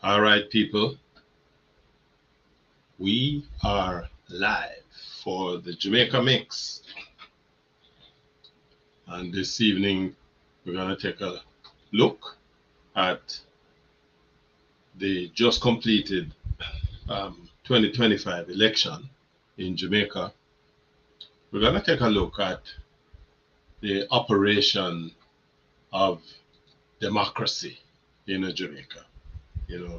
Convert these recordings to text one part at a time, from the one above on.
All right, people, we are live for the Jamaica Mix. And this evening, we're going to take a look at the just completed 2025 election in Jamaica. We're going to take a look at the operation of democracy in Jamaica.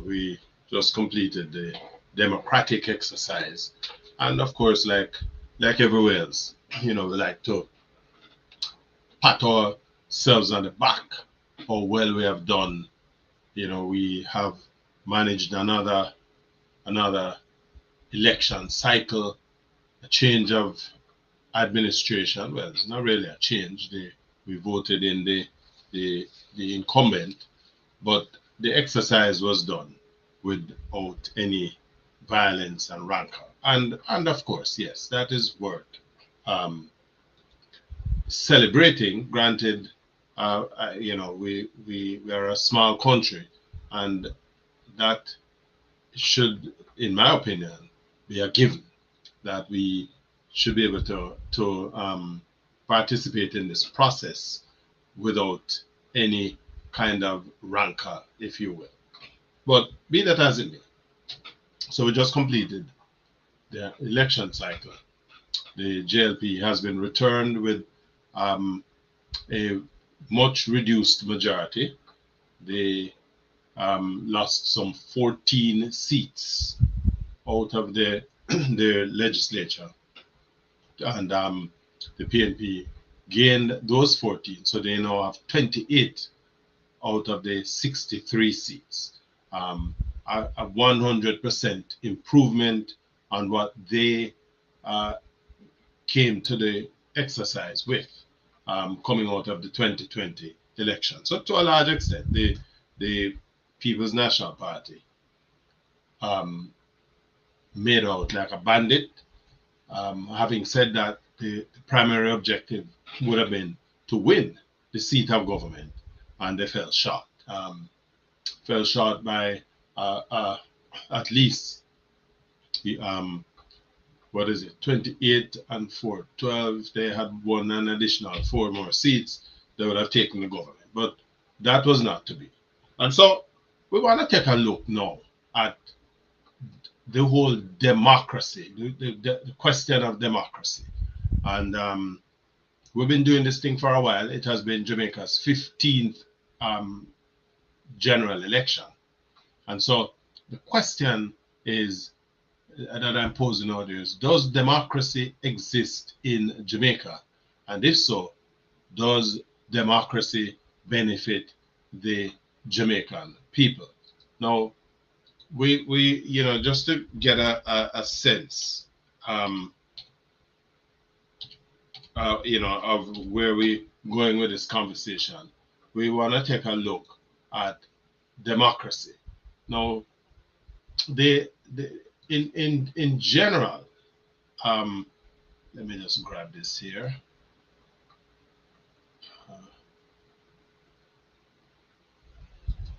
We just completed the democratic exercise. And of course, like everywhere else, we like to pat ourselves on the back how well we have done. We have managed another election cycle, a change of administration. Well, it's not really a change. We voted in the incumbent, but the exercise was done without any violence and rancor. And of course, yes, that is worth celebrating. Granted, we are a small country, and that should, in my opinion, be a given, that we should be able to participate in this process without any kind of rancor, if you will. But be that as it may, so we just completed the election cycle. The JLP has been returned with a much reduced majority. They lost some 14 seats out of their legislature, and the PNP gained those 14, so they now have 28 out of the 63 seats. A 100% improvement on what they came to the exercise with, coming out of the 2020 election. So to a large extent, the People's National Party made out like a bandit. Having said that, the primary objective would have been to win the seat of government, and they fell short. Fell short by at least 28 and 4, 12. They had won an additional 4 more seats, they would have taken the government. But that was not to be. And so we want to take a look now at the whole democracy, the question of democracy. And we've been doing this thing for a while. It has been Jamaica's 15th general election. And so the question is that I'm posing out is, does democracy exist in Jamaica? And if so, does democracy benefit the Jamaican people? Now, we just to get a sense, of where we're going with this conversation, we want to take a look at democracy. Now, in general, let me just grab this here.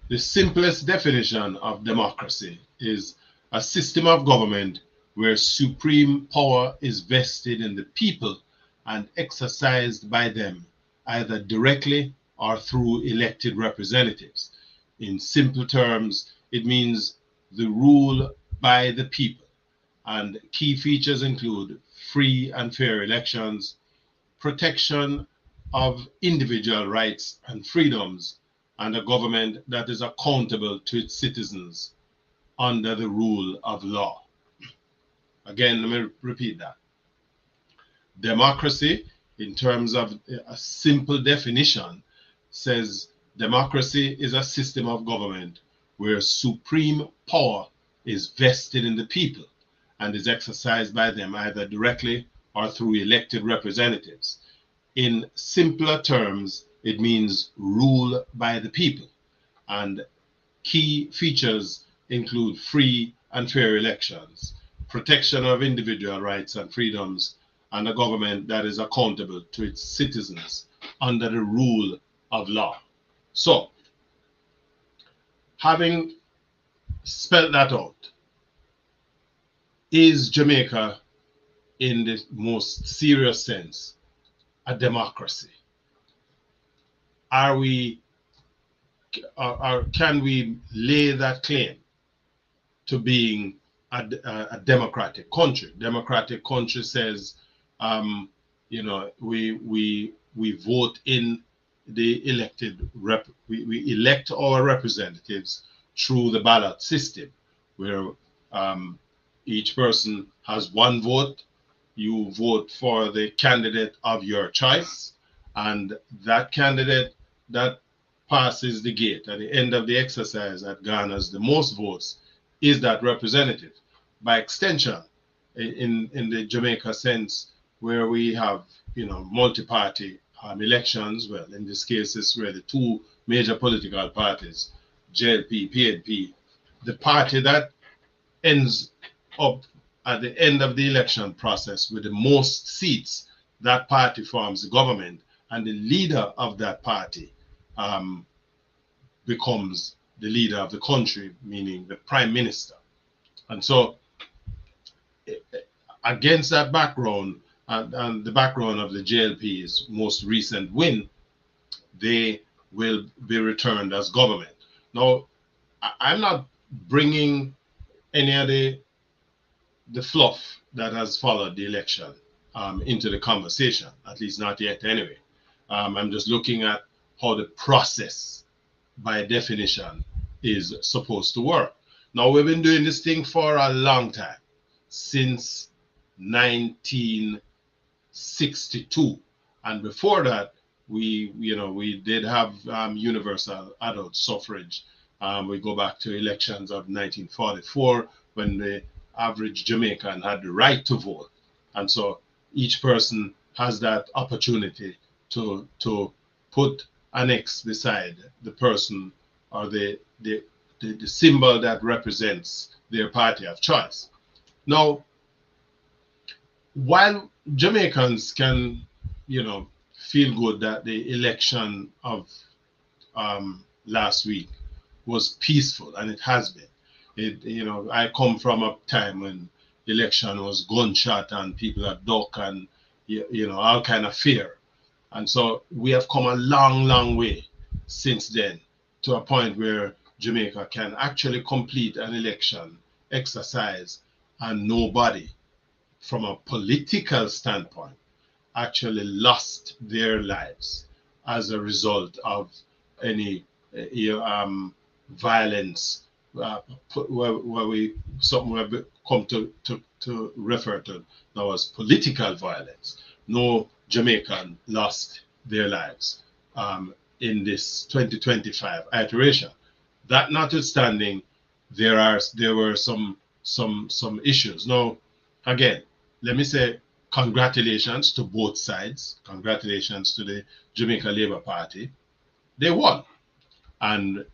The simplest definition of democracy is a system of government where supreme power is vested in the people and exercised by them, either directly or through elected representatives. In simple terms, it means the rule by the people. And key features include free and fair elections, protection of individual rights and freedoms, and a government that is accountable to its citizens under the rule of law. Again, let me repeat that. Democracy, in terms of a simple definition, says democracy is a system of government where supreme power is vested in the people and is exercised by them either directly or through elected representatives. In simpler terms, it means rule by the people, and key features include free and fair elections, protection of individual rights and freedoms, and a government that is accountable to its citizens under the rule of law. So, having spell that out. Is Jamaica, in the most serious sense, a democracy? Are we, or can we lay that claim to being a democratic country? Democratic country says, we vote in the elected rep. We elect our representatives through the ballot system, where um, each person has one vote. You vote for the candidate of your choice, and that candidate that passes the gate at the end of the exercise, that garners the most votes, is that representative. By extension, in the Jamaica sense, where we have multi-party elections, well, in this case, it's where the two major political parties, JLP, PNP, the party that ends up at the end of the election process with the most seats, that party forms the government, and the leader of that party um, becomes the leader of the country, meaning the prime minister. And so, against that background, and the background of the JLP's most recent win, they will be returned as government. Now, I'm not bringing any of the fluff that has followed the election into the conversation, at least not yet anyway. I'm just looking at how the process, by definition, is supposed to work. Now, we've been doing this thing for a long time, since 1962. And before that, we did have universal adult suffrage. We go back to elections of 1944, when the average Jamaican had the right to vote. And so each person has that opportunity to put an X beside the person, or the symbol that represents their party of choice. Now, while Jamaicans can, feel good that the election of last week was peaceful, and it has been. I come from a time when election was gunshot and people are duck and all kind of fear, and so we have come a long, long way since then, to a point where Jamaica can actually complete an election exercise, and nobody, from a political standpoint, actually lost their lives as a result of any violence, where we somewhere come to refer to now as political violence. No Jamaican lost their lives in this 2025 iteration. That notwithstanding, there were some issues. Now, again, let me say congratulations to both sides. Congratulations to the Jamaica Labour Party. They won. And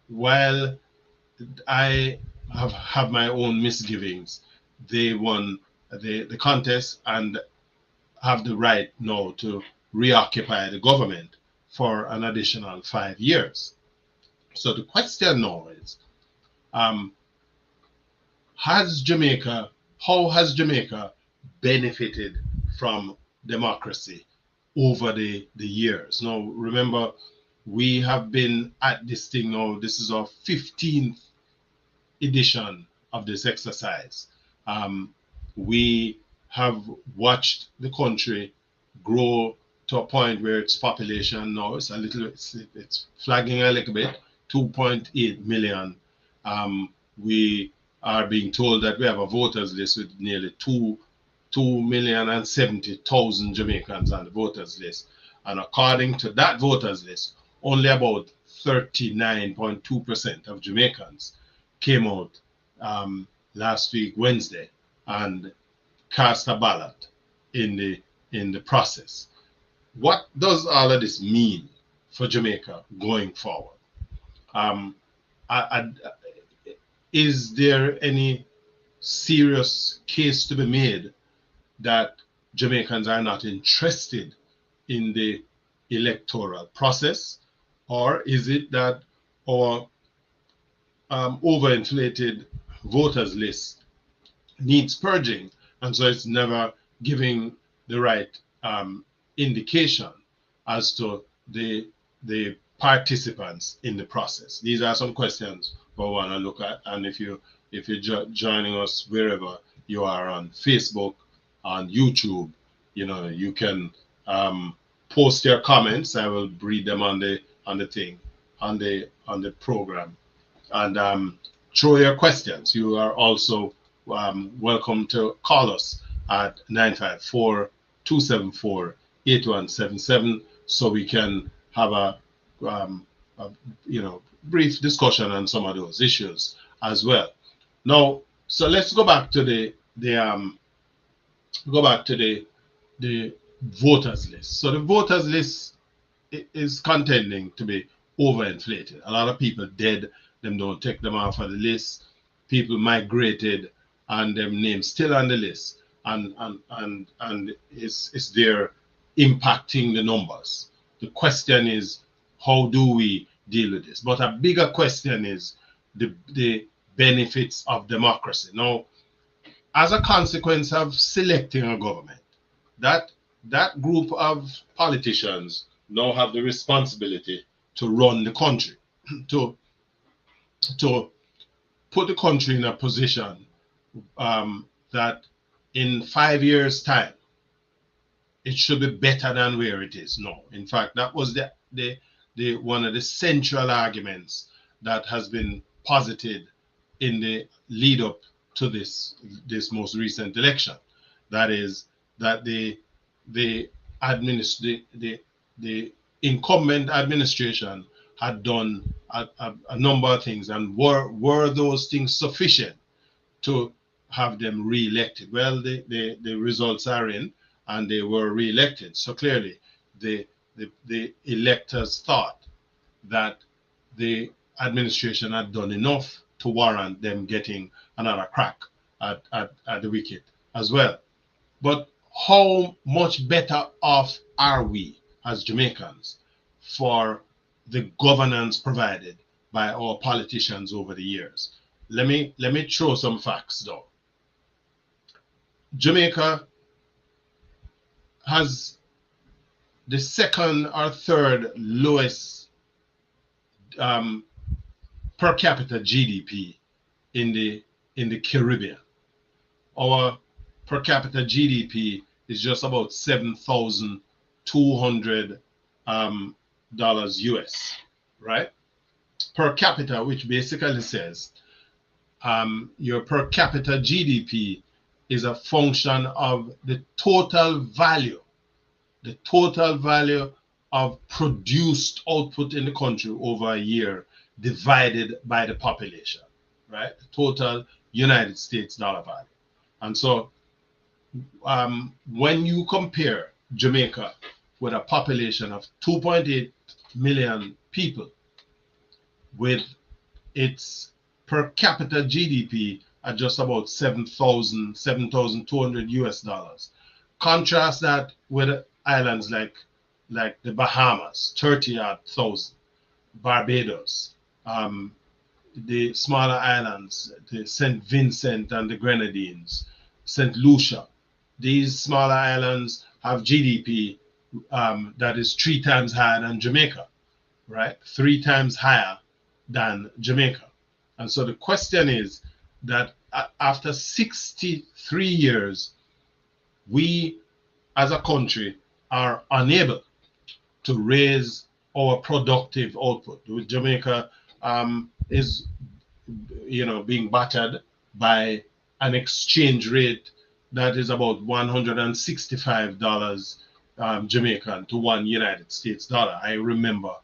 while I have my own misgivings, they won the contest and have the right now to reoccupy the government for an additional 5 years. So the question now is, how has Jamaica benefited from democracy over the years? Now, remember, we have been at this thing now. This is our 15th edition of this exercise. We have watched the country grow to a point where its population now is it's flagging a little bit, 2.8 million. We are being told that we have a voters list with nearly 2,070,000 Jamaicans on the voters list. And according to that voters list, only about 39.2% of Jamaicans came out last week, Wednesday, and cast a ballot in the process. What does all of this mean for Jamaica going forward? Is there any serious case to be made that Jamaicans are not interested in the electoral process? Or is it that our overinflated voters list needs purging, and so it's never giving the right indication as to the participants in the process. These are some questions we want to look at, and if you're joining us wherever you are on Facebook, on YouTube, you can post your comments. I will read them on the thing on the program, and throw your questions. You are also welcome to call us at 954-274-8177 so we can have a brief discussion on some of those issues as well. Now, so let's go back to the voters list. So the voters list is contending to be overinflated. A lot of people dead, them don't take them off of the list. People migrated and them names still on the list. And it's there impacting the numbers. The question is, how do we deal with this? But a bigger question is the benefits of democracy. Now, as a consequence of selecting a government, that group of politicians now have the responsibility to run the country, to put the country in a position that in 5 years' time, it should be better than where it is now. In fact, that was the one of the central arguments that has been posited in the lead up to this most recent election. That is that the incumbent administration had done a number of things, and were those things sufficient to have them re-elected? Well, the results are in, and they were re-elected. So clearly, the electors thought that the administration had done enough to warrant them getting another crack at the wicket as well. But how much better off are we as Jamaicans for the governance provided by our politicians over the years? Let me throw some facts though. Jamaica has the second or third lowest per capita GDP in the Caribbean. Our per capita GDP is just about $7,200 US, right? Per capita, which basically says your per capita GDP is a function of the total value of produced output in the country over a year divided by the population, right? The total United States dollar value. And so when you compare Jamaica with a population of 2.8 million people with its per capita GDP at just about $7,200 US dollars, contrast that with islands like the Bahamas, 30,000, Barbados, the smaller islands, the St. Vincent and the Grenadines, St. Lucia. These smaller islands have GDP that is 3 times higher than Jamaica, right? 3 times higher than Jamaica. And so the question is that after 63 years, we as a country are unable to raise our productive output. Jamaica is, being battered by an exchange rate that is about $165 Jamaican to one United States dollar. I remember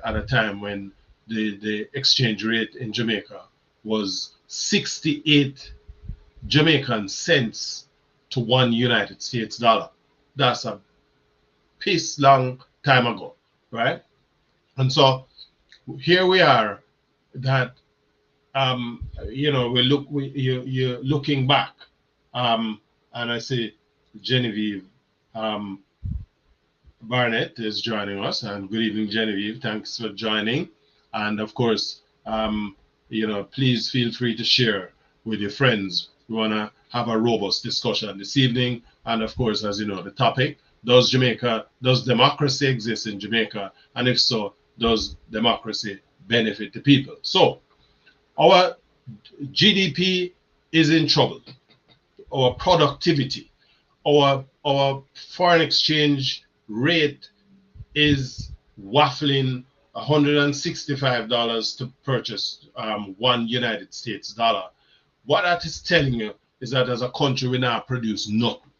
at a time when the exchange rate in Jamaica was 68 Jamaican cents to one United States dollar. That's a piece long time ago, right? And so here we are, that you're looking back, and I see Genevieve Barnett is joining us, and good evening, Genevieve. Thanks for joining. And of course, please feel free to share with your friends. We want to have a robust discussion this evening. And of course, as you know, the topic, does democracy exist in Jamaica? And if so, does democracy benefit the people? So our GDP is in trouble. Our productivity, our foreign exchange rate is waffling $165 to purchase one United States dollar. What that is telling you is that as a country, we now produce nothing.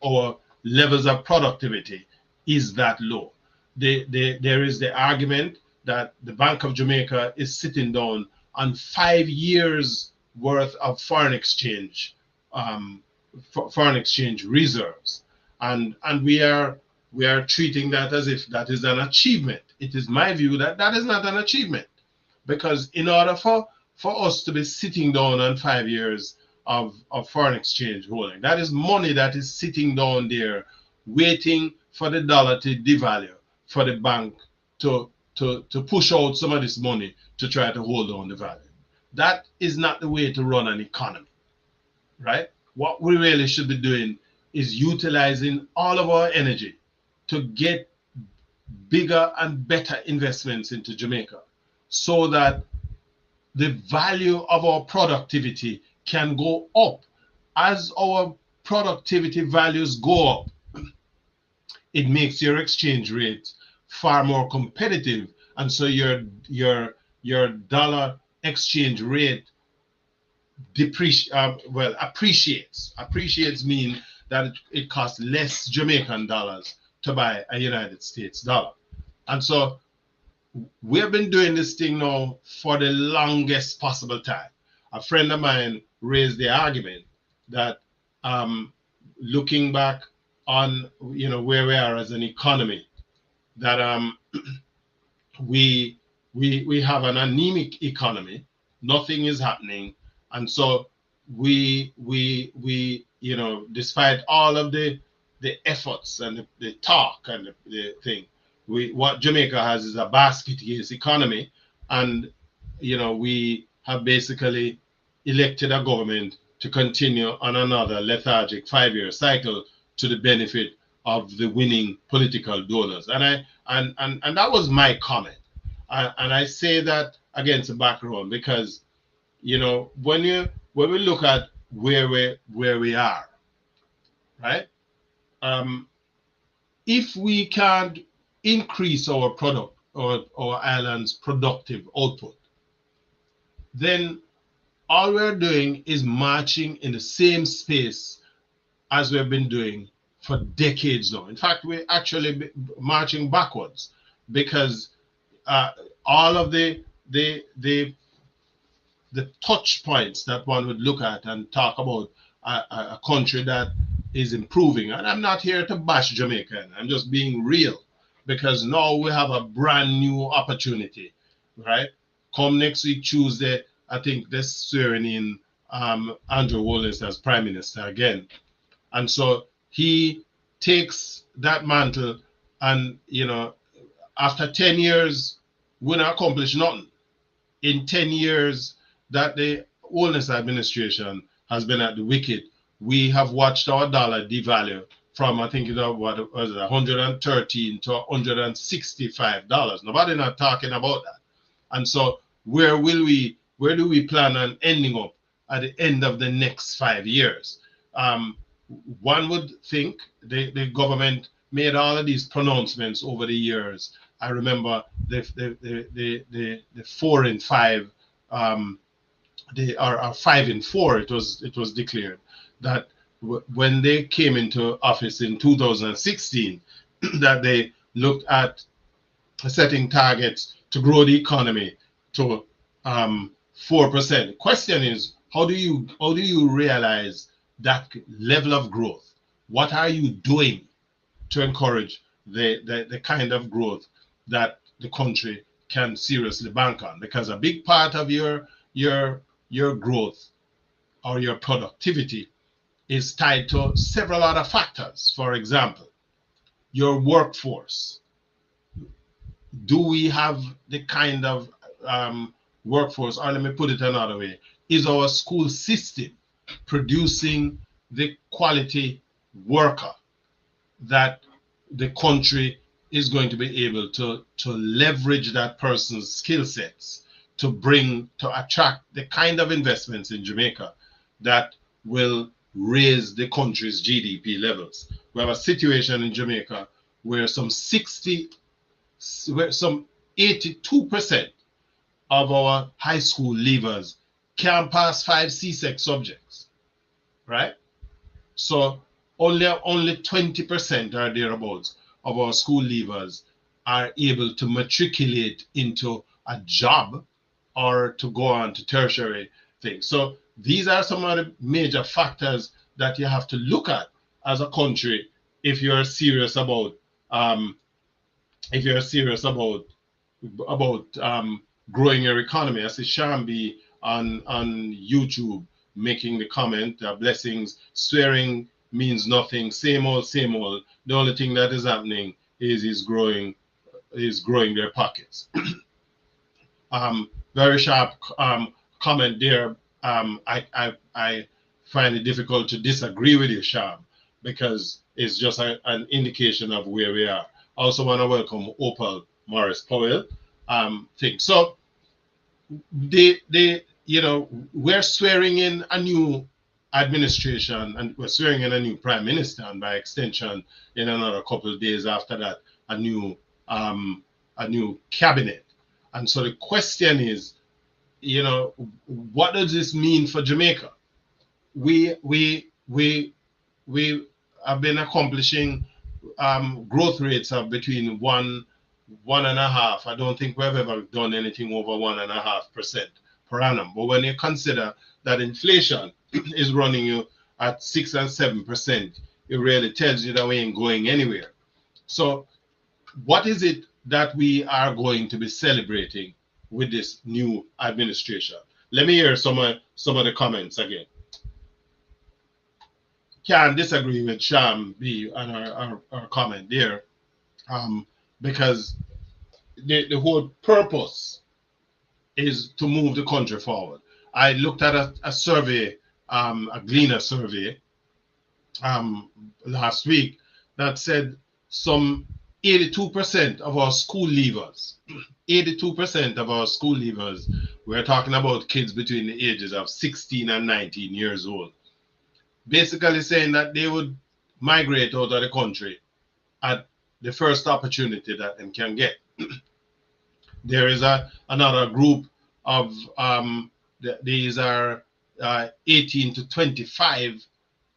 Our levels of productivity is that low. There is the argument that the Bank of Jamaica is sitting down on 5 years worth of foreign exchange reserves, and we are treating that as if that is an achievement. It is my view that that is not an achievement, because in order for us to be sitting down on 5 years of foreign exchange holding, that is money that is sitting down there waiting for the dollar to devalue, for the bank to push out some of this money to try to hold on the value. That is not the way to run an economy, right? What we really should be doing is utilizing all of our energy to get bigger and better investments into Jamaica, so that the value of our productivity can go up. As our productivity values go up, it makes your exchange rate far more competitive, and so your dollar exchange rate appreciates. Appreciates mean that it costs less Jamaican dollars to buy a United States dollar. And so we have been doing this thing now for the longest possible time. A friend of mine raised the argument that looking back on where we are as an economy, that we have an anemic economy, nothing is happening, and so we despite all of the efforts and the talk and the thing, what Jamaica has is a basket case economy, and we have basically elected a government to continue on another lethargic 5-year cycle to the benefit of the winning political donors. And that was my comment. And I say that against the background because when we look at where we are, right? If we can't increase our product or our island's productive output, then all we're doing is marching in the same space as we've been doing for decades now. In fact, we're actually marching backwards, because all of the touch points that one would look at and talk about a country that is improving. And I'm not here to bash Jamaica. I'm just being real, because now we have a brand new opportunity, right? Come next week, Tuesday, I think they're swearing in Andrew Wallace as Prime Minister again. And so he takes that mantle, and after 10 years, we not accomplish nothing. In 10 years that the Wallace administration has been at the wicket, we have watched our dollar devalue from, I think, what was it, 113 to $165. Nobody not talking about that. And so where do we plan on ending up at the end of the next 5 years? One would think the government made all of these pronouncements over the years. I remember the 4 and 5, or 5 and 4. It was declared that when they came into office in 2016, that they looked at setting targets to grow the economy to 4%. The question is, how do you realize that level of growth? What are you doing to encourage the kind of growth that the country can seriously bank on? Because a big part of your growth or your productivity is tied to several other factors. For example, your workforce. Do we have the kind of workforce, or let me put it another way, is our school system producing the quality worker that the country is going to be able to leverage that person's skill sets to attract the kind of investments in Jamaica that will raise the country's GDP levels. We have a situation in Jamaica where some 82% of our high school leavers can pass 5 CSEC subjects, right? So only 20% or thereabouts of our school leavers are able to matriculate into a job or to go on to tertiary things. So these are some of the major factors that you have to look at as a country if you're serious about um, if you're serious about growing your economy. I see Shambi on YouTube making the comment, blessings, swearing means nothing, same old, same old. The only thing that is happening is growing their pockets. Very sharp comment there. I find it difficult to disagree with you, Sham, because it's just an indication of where we are. I also want to welcome Opal Morris Powell. Thing. So we're swearing in a new administration, and we're swearing in a new prime minister, and by extension, in another couple of days after that, a new cabinet. And so the question is, what does this mean for Jamaica? We have been accomplishing growth rates of between 1.5. I don't think we've ever done anything over 1.5% per annum. But when you consider that inflation is running you at 6 and 7%, it really tells you that we ain't going anywhere. So what is it that we are going to be celebrating with this new administration? Let me hear some of the comments again. Can't disagree with Sham B and our comment there, because the whole purpose is to move the country forward. I looked at a survey, a Gleaner survey, last week that said some 82% of our school leavers, 82% of our school leavers, we're talking about kids between the ages of 16 and 19 years old, basically saying that they would migrate out of the country at the first opportunity that they can get. There is another group of these are 18 to 25,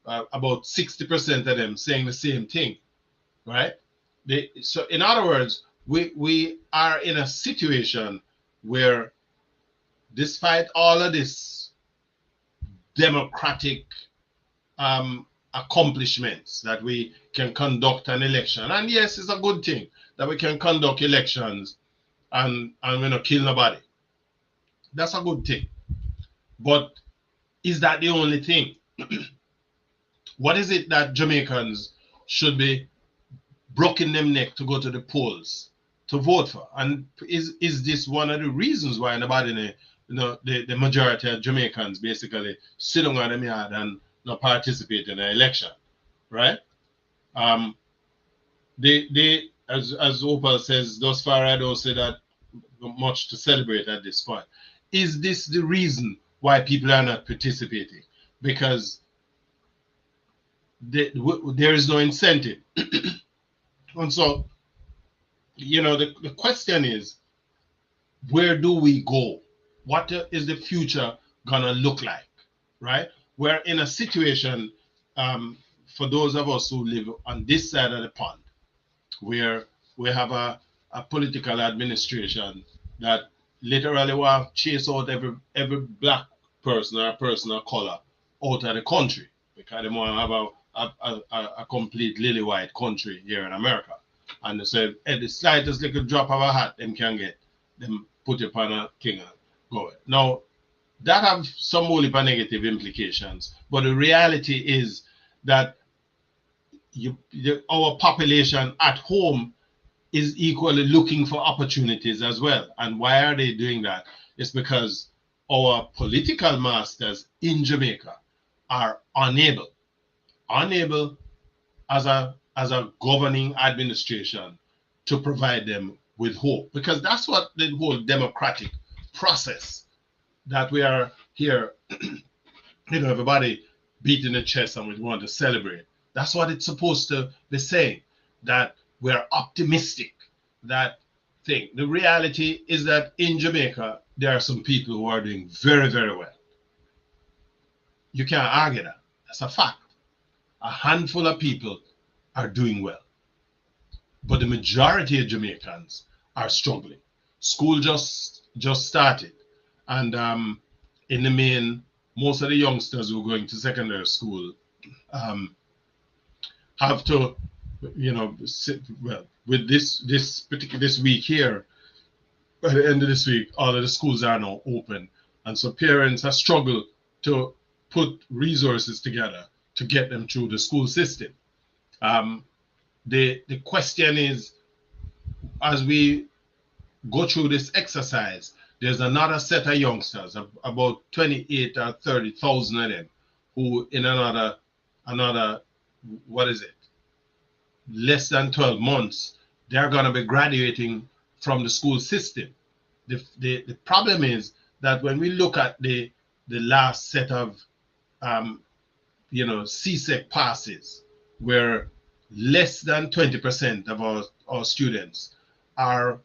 about 60% of them saying the same thing, right? So in other words, we are in a situation where, despite all of this democratic accomplishments, that we can conduct an election, and yes, it's a good thing that we can conduct elections and we not kill nobody. That's a good thing. But is that the only thing? What is it that Jamaicans should be breaking them neck to go to the polls to vote for? And is this one of the reasons why nobody, the majority of Jamaicans basically sit down on the yard and not participate in the election, right? As Opal says, thus far I don't say that much to celebrate at this point. Is this the reason why people are not participating? Because there is no incentive. And so, the question is, where do we go? What is the future gonna look like, right? We're in a situation, for those of us who live on this side of the pond, where we have a political administration that literally will chase out every black person or person of color out of the country, because they want to have a complete lily white country here in America. And they say, at the slightest little drop of a hat, them can get them put upon a king and go. Now, that have some whole heap of negative implications, but the reality is that our population at home is equally looking for opportunities as well. And why are they doing that? It's because our political masters in Jamaica are unable as a governing administration to provide them with hope, because that's what the whole democratic process that we are here, everybody beating the chest and we want to celebrate. That's what it's supposed to be saying, that we're optimistic, that thing. The reality is that in Jamaica, there are some people who are doing very, very well. You can't argue that. That's a fact. A handful of people are doing well, but the majority of Jamaicans are struggling. School just started, and in the main, most of the youngsters who are going to secondary school um, have to, well, with this week here, by the end of this week, all of the schools are now open, and so parents have struggled to put resources together to get them through the school system. Um, the question is, as we go through this exercise, there's another set of youngsters, about 28 or 30,000 of them, who in another, what is it, less than 12 months, they're going to be graduating from the school system. The problem is that when we look at the last set of CSEC passes, where less than 20% of our students are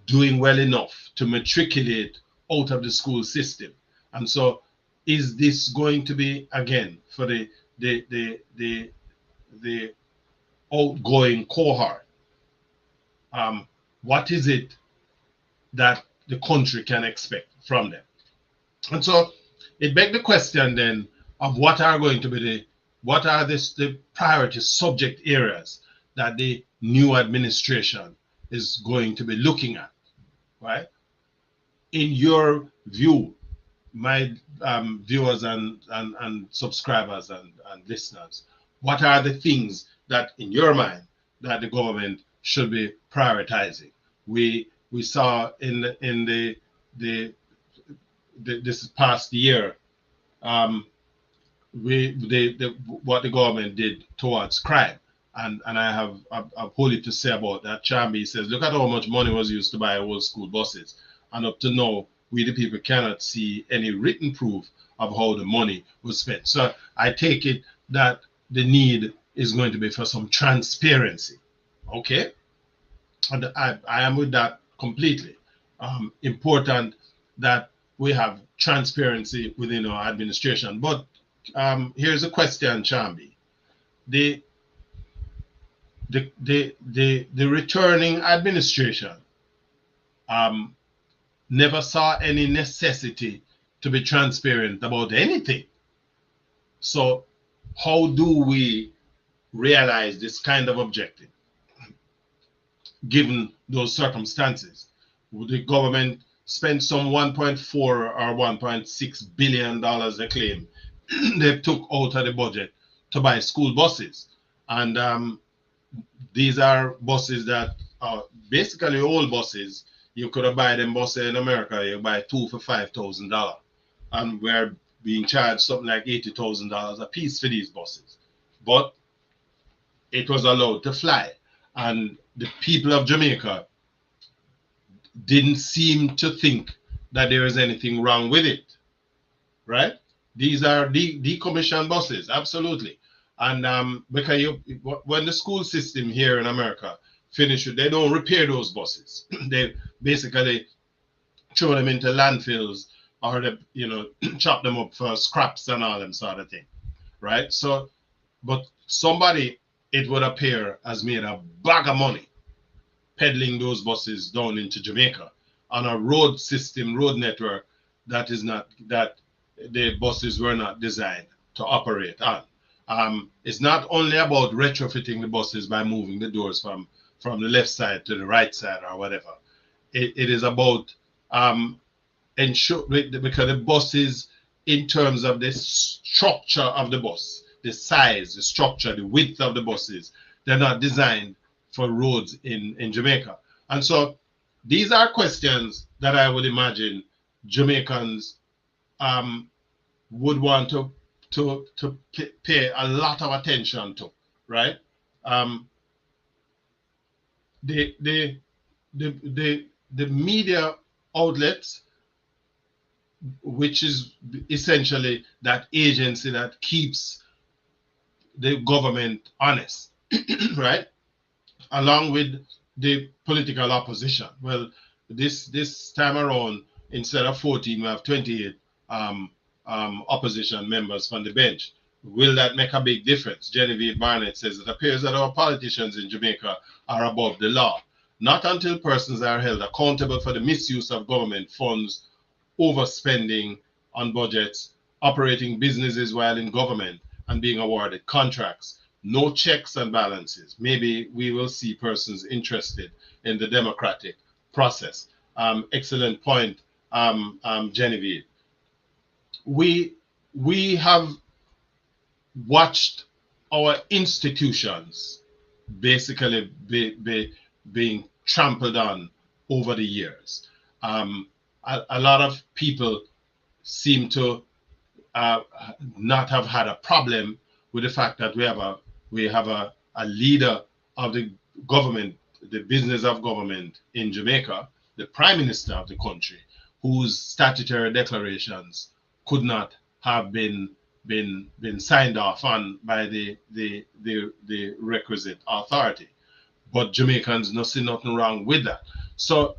doing well enough to matriculate out of the school system. And so is this going to be, again, for the outgoing cohort, what is it that the country can expect from them? And so it begs the question then of what are the priority subject areas that the new administration is going to be looking at, right? In your view, my viewers and subscribers and listeners, what are the things that in your mind that the government should be prioritizing? We saw in this past year, what the government did towards crime, and I have wholly to say about that. Chambi says, look at how much money was used to buy old school buses, and up to now, we the people cannot see any written proof of how the money was spent. So I take it that the need is going to be for some transparency. Okay, and I am with that completely. Important that we have transparency within our administration. But here's a question, Chambi. The returning administration never saw any necessity to be transparent about anything. So how do we realize this kind of objective given those circumstances? Would the government spend some 1.4 or 1.6 billion dollars, they claim, they took out of the budget to buy school buses? And these are buses that are basically old buses. You could have buy them buses in America, you buy two for $5,000. And we're being charged something like $80,000 a piece for these buses. But it was allowed to fly. And the people of Jamaica didn't seem to think that there is anything wrong with it, right? These are decommissioned buses, absolutely. And because when the school system here in America finishes, they don't repair those buses. They basically throw them into landfills, or they, chop them up for scraps and all them sort of thing, right? So, but somebody, it would appear, has made a bag of money peddling those buses down into Jamaica on a road network that the buses were not designed to operate on. It's not only about retrofitting the buses by moving the doors from the left side to the right side or whatever. It is about ensure, because the buses, in terms of the structure of the bus, the size, the structure, the width of the buses, they're not designed for roads in Jamaica. And so these are questions that I would imagine Jamaicans would want to pay a lot of attention to, right? Um, the, the the media outlets, which is essentially that agency that keeps the government honest, right? Along with the political opposition. Well, this time around, instead of 14, we have 28 um, opposition members from the bench. Will that make a big difference? Genevieve Barnett says it appears that our politicians in Jamaica are above the law. Not until persons are held accountable for the misuse of government funds, overspending on budgets, operating businesses while in government, and being awarded contracts. No checks and balances. Maybe we will see persons interested in the democratic process. Excellent point, Genevieve. We we have watched our institutions basically being trampled on over the years. A lot of people seem to uh, not have had a problem with the fact that we have a leader of the government, the business of government in Jamaica, the prime minister of the country, whose statutory declarations could not have been signed off on by the requisite authority. But Jamaicans don't see nothing wrong with that. So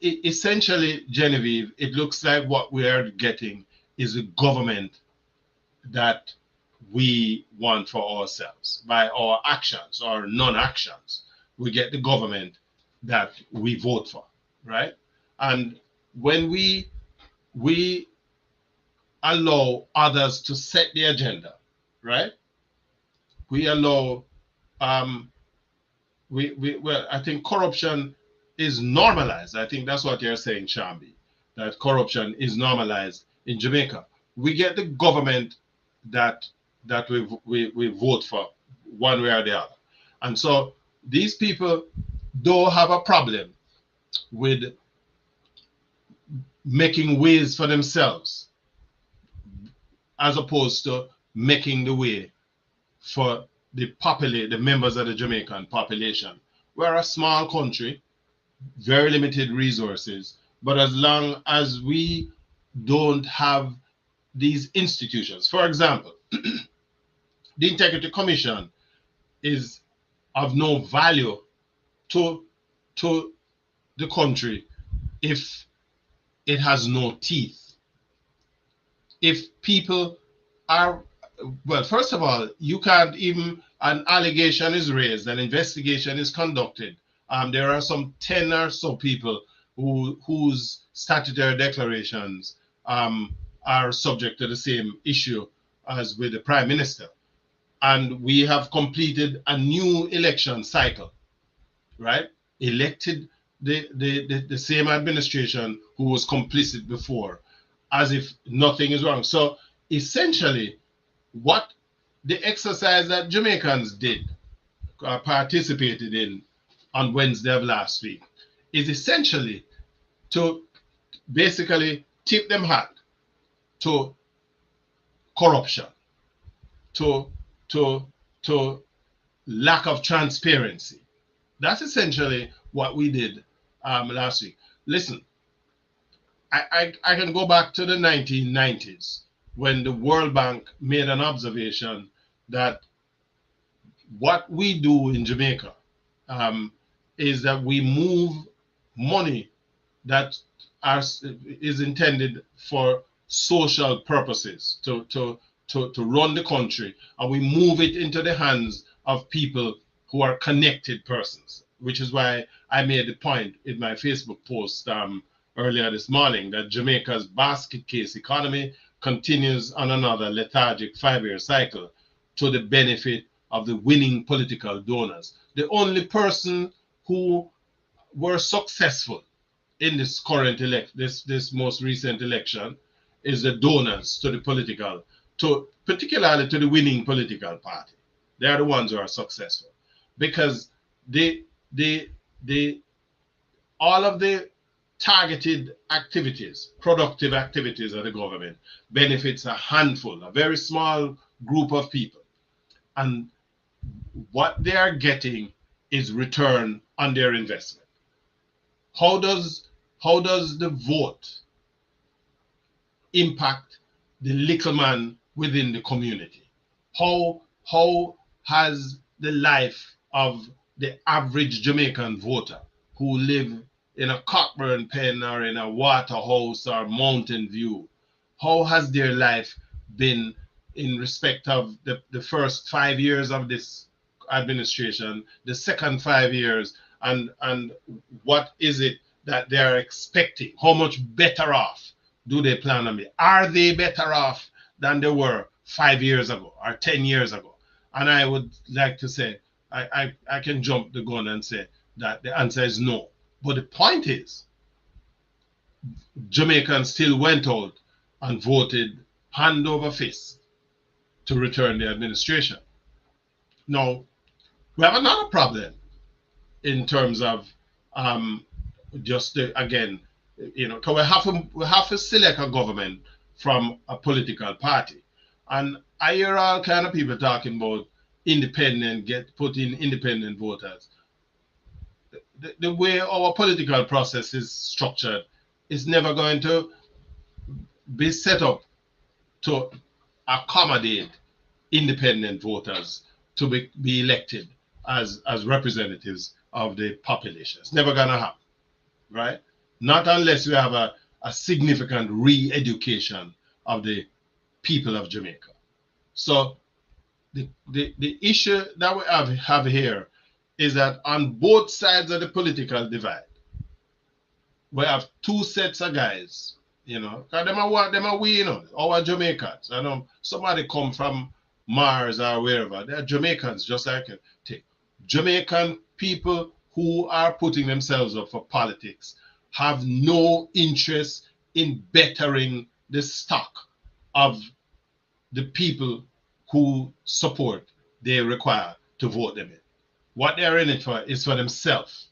essentially, Genevieve, it looks like what we are getting is a government that we want for ourselves by our actions or non-actions. We get the government that we vote for, right? And when we allow others to set the agenda, right? We allow um, well, I think corruption is normalized. I think that's what you're saying, Shambi, that corruption is normalized in Jamaica. We get the government that we vote for one way or the other. And so these people don't have a problem with making ways for themselves as opposed to making the way for the members of the Jamaican population. We're a small country, very limited resources, but as long as we don't have these institutions, for example, the Integrity Commission is of no value to to the country if it has no teeth. If people are, well, first of all, you can't even, an allegation is raised, an investigation is conducted. There are some 10 or so people whose statutory declarations are subject to the same issue as with the prime minister. And we have completed a new election cycle, right? Elected the same administration who was complicit before, as if nothing is wrong. So essentially, what the exercise that Jamaicans did, participated in on Wednesday of last week, is essentially to basically tip them hat to corruption, to to to lack of transparency. That's essentially what we did last week. Listen, I can go back to the 1990s when the World Bank made an observation that what we do in Jamaica um, is that we move money that is intended for social purposes to run the country, and we move it into the hands of people who are connected persons, which is why I made the point in my Facebook post earlier this morning that Jamaica's basket case economy continues on another lethargic 5-year cycle to the benefit of the winning political donors. The only person who were successful in this current this most recent election is the donors to the political, to particularly to the winning political party. They are the ones who are successful because they all of the targeted activities, productive activities of the government benefits a handful, a very small group of people. And what they are getting is return on their investment. How does the vote impact the little man within the community? How has the life of the average Jamaican voter who live in a Cockburn pen or in a Waterhouse or Mountain View, how has their life been in respect of the first 5 years of this administration, the second 5 years, and what is it that they're expecting? How much better off do they plan on being? Are they better off than they were 5 years ago or 10 years ago? And I would like to say, I can jump the gun and say that the answer is no. But the point is, Jamaicans still went out and voted hand over fist to return the administration. Now, we have another problem in terms of just again, because we have to select a government from a political party, and I hear all kind of people talking about put in independent voters. The way our political process is structured is never going to be set up to accommodate independent voters to be elected as representatives of the population. It's never going to happen, right? Not unless we have a significant re-education of the people of Jamaica. So the issue that we have here is that on both sides of the political divide, we have two sets of guys, because them are we, our Jamaicans. I know somebody come from Mars or wherever. They're Jamaicans, just like take Jamaican people who are putting themselves up for politics have no interest in bettering the stock of the people who support they require to vote them in. What they're in it for is for themselves,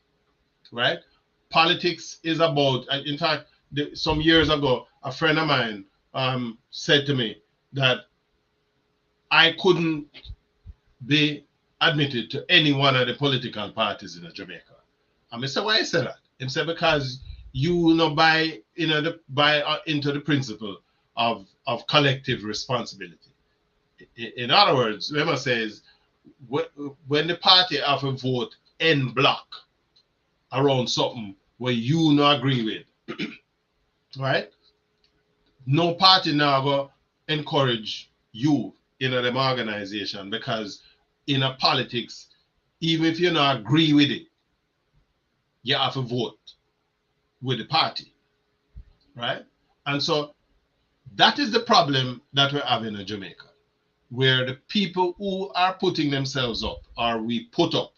right? Politics is about, in fact, some years ago, a friend of mine said to me that I couldn't be admitted to any one of the political parties in Jamaica. And I said, why he said that? He said, because you buy into the principle of collective responsibility. In other words, Rema says, when the party have a vote en bloc around something where you not agree with, right? No party now go encourage you in them organization, because in a politics, even if you not agree with it, you have to vote with the party, right? And so that is the problem that we're having in Jamaica, where the people who are putting themselves up, or we put up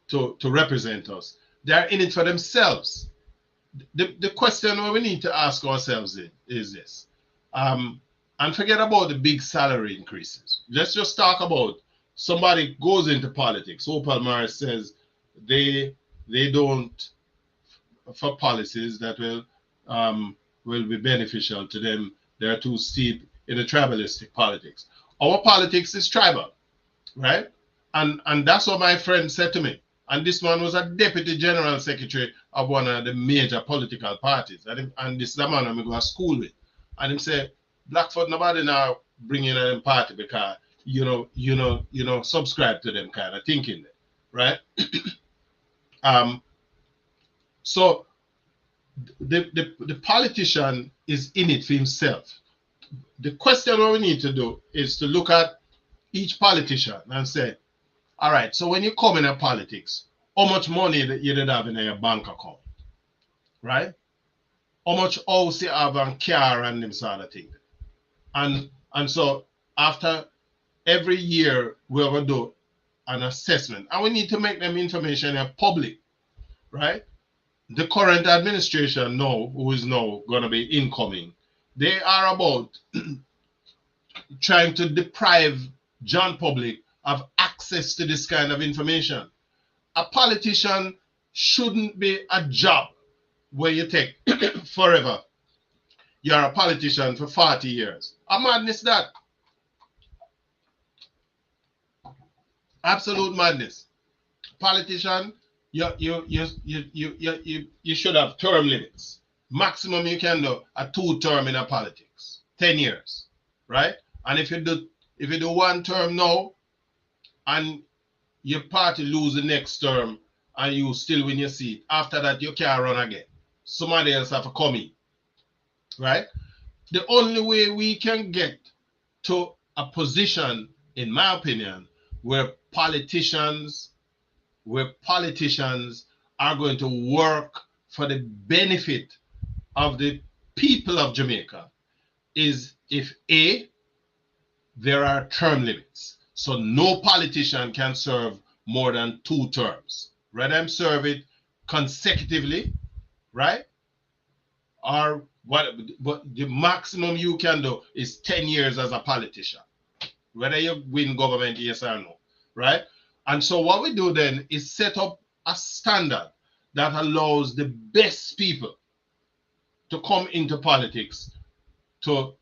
to represent us, they're in it for themselves. The question we need to ask ourselves is this, and forget about the big salary increases. Let's just talk about somebody goes into politics. Opal Morris says they don't for policies that will be beneficial to them. They're too steep in the tribalistic politics. Our politics is tribal, right? And that's what my friend said to me. And this man was a deputy general secretary of one of the major political parties. And this is the man I'm going to school with. And him say, Blackfoot, nobody now bring in a party because subscribe to them kind of thinking, right? So the politician is in it for himself. The question what we need to do is to look at each politician and say, all right, so when you come in politics, how much money that you did have in your bank account, right? How much house you have and car and them sort of thing. And so after every year we will do an assessment, and we need to make them information public, right? The current administration now, who is now going to be incoming, they are about trying to deprive John public of access to this kind of information. A politician shouldn't be a job. where you take forever. You're a politician for 40 years. A madness that. Absolute madness. Politician, you should have term limits. Maximum you can do a 2 term in a politics. 10 years. Right? And if you do 1 term now and your party lose the next term and you still win your seat, after that you can't run again. Somebody else have to come in. Right? The only way we can get to a position, in my opinion, where politicians are going to work for the benefit of the people of Jamaica is if A, there are term limits. So no politician can serve more than 2 terms. Rather than serve it consecutively, right? Or what, but the maximum you can do is 10 years as a politician. Whether you win government, yes or no, right? And so what we do then is set up a standard that allows the best people to come into politics to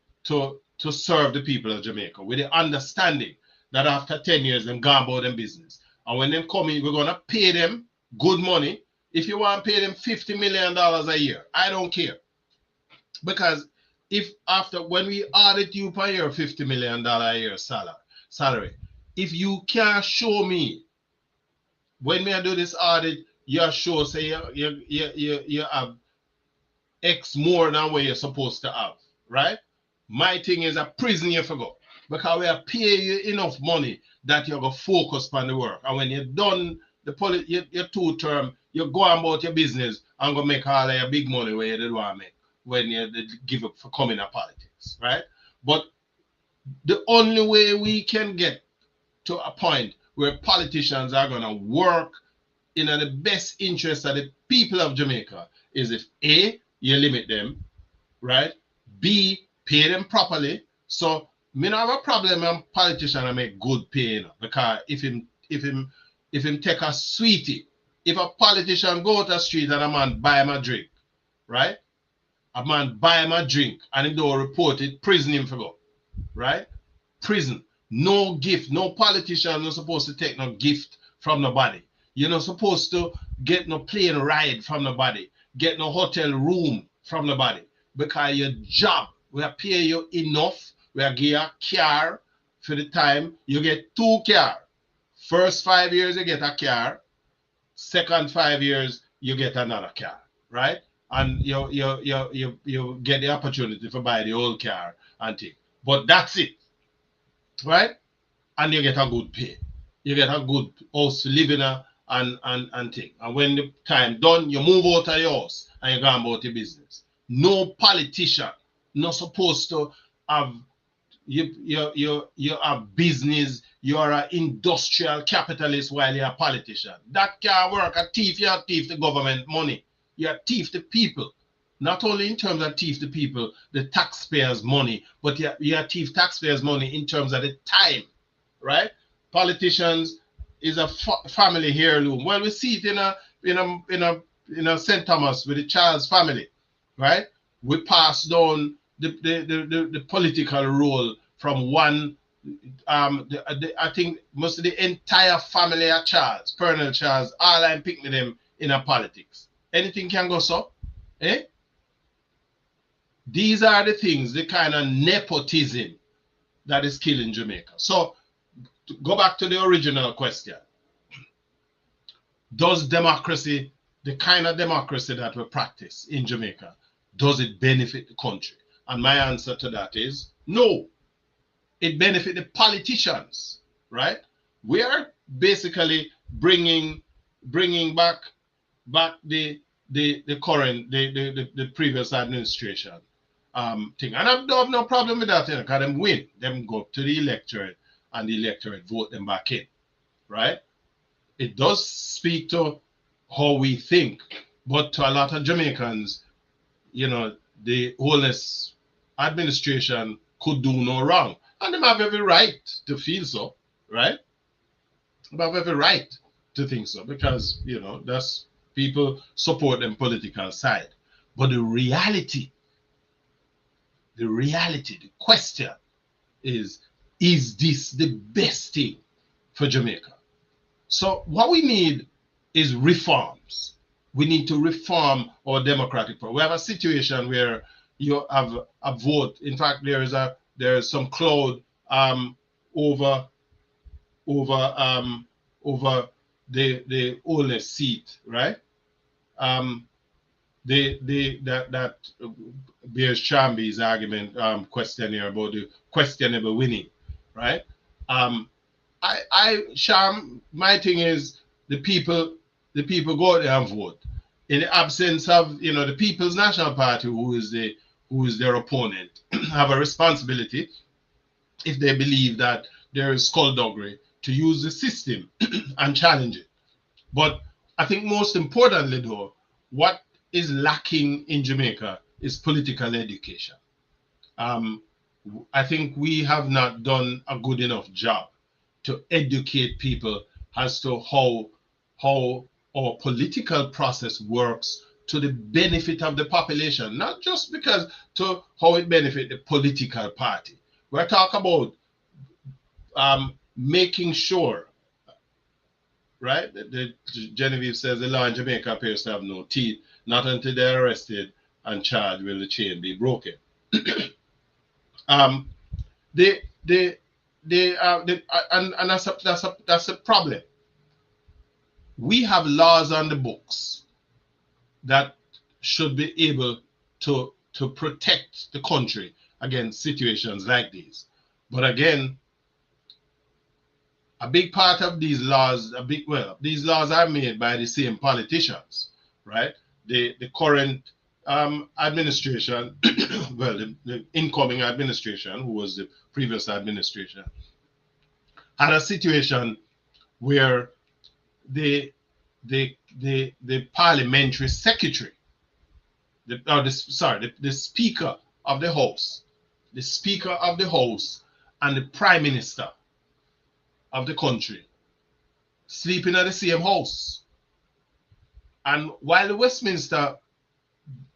serve the people of Jamaica with the understanding that after 10 years them gone about them business. And when they come in, we're gonna pay them good money. If you want to pay them $50 million a year, I don't care. Because if after when we audit you per year $50 million a year salary, if you can't show me when we do this audit, you show say you have X more than what you're supposed to have, right? My thing is a prison you forgot. Because we are paying you enough money that you're going to focus on the work. And when you're done your 2 term, you go about your business and go make all of your big money where you did want to make when you give up for coming to politics, right? But the only way we can get to a point where politicians are going to work in the best interest of the people of Jamaica is if A, you limit them, right? B, pay them properly. So me not have a problem with politician and make good pay, you know, because if him take a sweetie, if a politician go to the street and a man buy him a drink, right? A man buy him a drink and he don't report it, prison him for go, right? Prison. No gift. No politician is supposed to take no gift from nobody. You're not supposed to get no plane ride from nobody, get no hotel room from nobody, because your job, we are pay you enough. We are give you a car for the time. You get 2 cars. First 5 years, you get a car. Second 5 years, you get another car, right? And you get the opportunity to buy the old car and thing. But that's it, right? And you get a good pay. You get a good house to live in and thing. And when the time done, you move out of your house and you go about your business. No politician not supposed to have you have business, you are an industrial capitalist while you're a politician. That can't work. A thief, you thief the government money. You thief the people. Not only in terms of thief the people, the taxpayers' money, but you thief taxpayers' money in terms of the time, right? Politicians is a family heirloom. Well, we see it in a St. Thomas with the Charles family, right? We pass down the political role from one. I think most of the entire family of Charles, Colonel Charles, all I'm picking them in a politics. Anything can go so, eh? These are the things, the kind of nepotism that is killing Jamaica. So, to go back to the original question. Does democracy, the kind of democracy that we practice in Jamaica, does it benefit the country? And my answer to that is no. It benefits the politicians, right? We are basically bringing back the current, the previous administration thing. And I don't have no problem with that, because them win. Them go to the electorate and the electorate vote them back in, right? It does speak to how we think, but to a lot of Jamaicans, the wholeness administration could do no wrong. And they have every right to feel so, right? They have every right to think so, because, that's people support them political side. But the reality, the question is this the best thing for Jamaica? So what we need is reforms. We need to reform our democratic process. We have a situation where you have a vote. In fact, there is some cloud over over over the oldest seat, right? Um, that bears Chamby's argument question here about the questionable winning, right? Um, Sham, my thing is the people go out there and vote. In the absence of the People's National Party, who is their opponent, have a responsibility if they believe that there is skullduggery to use the system and challenge it. But I think most importantly, though, what is lacking in Jamaica is political education. Um, I think we have not done a good enough job to educate people as to how our political process works to the benefit of the population, not just because to how it benefit the political party. We're talking about making sure, right? Genevieve says the law in Jamaica appears to have no teeth. Not until they're arrested and charged will the chain be broken. um, and that's a problem. We have laws on the books that should be able to protect the country against situations like these. But again, a big part of these laws, these laws are made by the same politicians, right? The current administration, well, the incoming administration, who was the previous administration, had a situation where the parliamentary secretary, the speaker of the house, and the prime minister of the country sleeping at the same house. And while the Westminster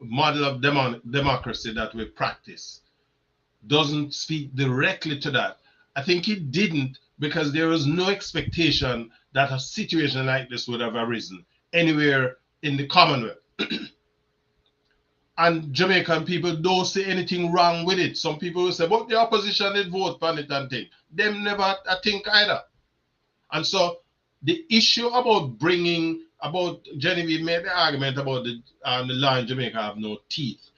model of democracy that we practice doesn't speak directly to that, I think it didn't because there was no expectation that a situation like this would have arisen anywhere in the Commonwealth. And Jamaican people don't see anything wrong with it. Some people will say, but the opposition did vote for it and think. Them never think either. And so the issue about Genevieve made the argument about the law in Jamaica have no teeth.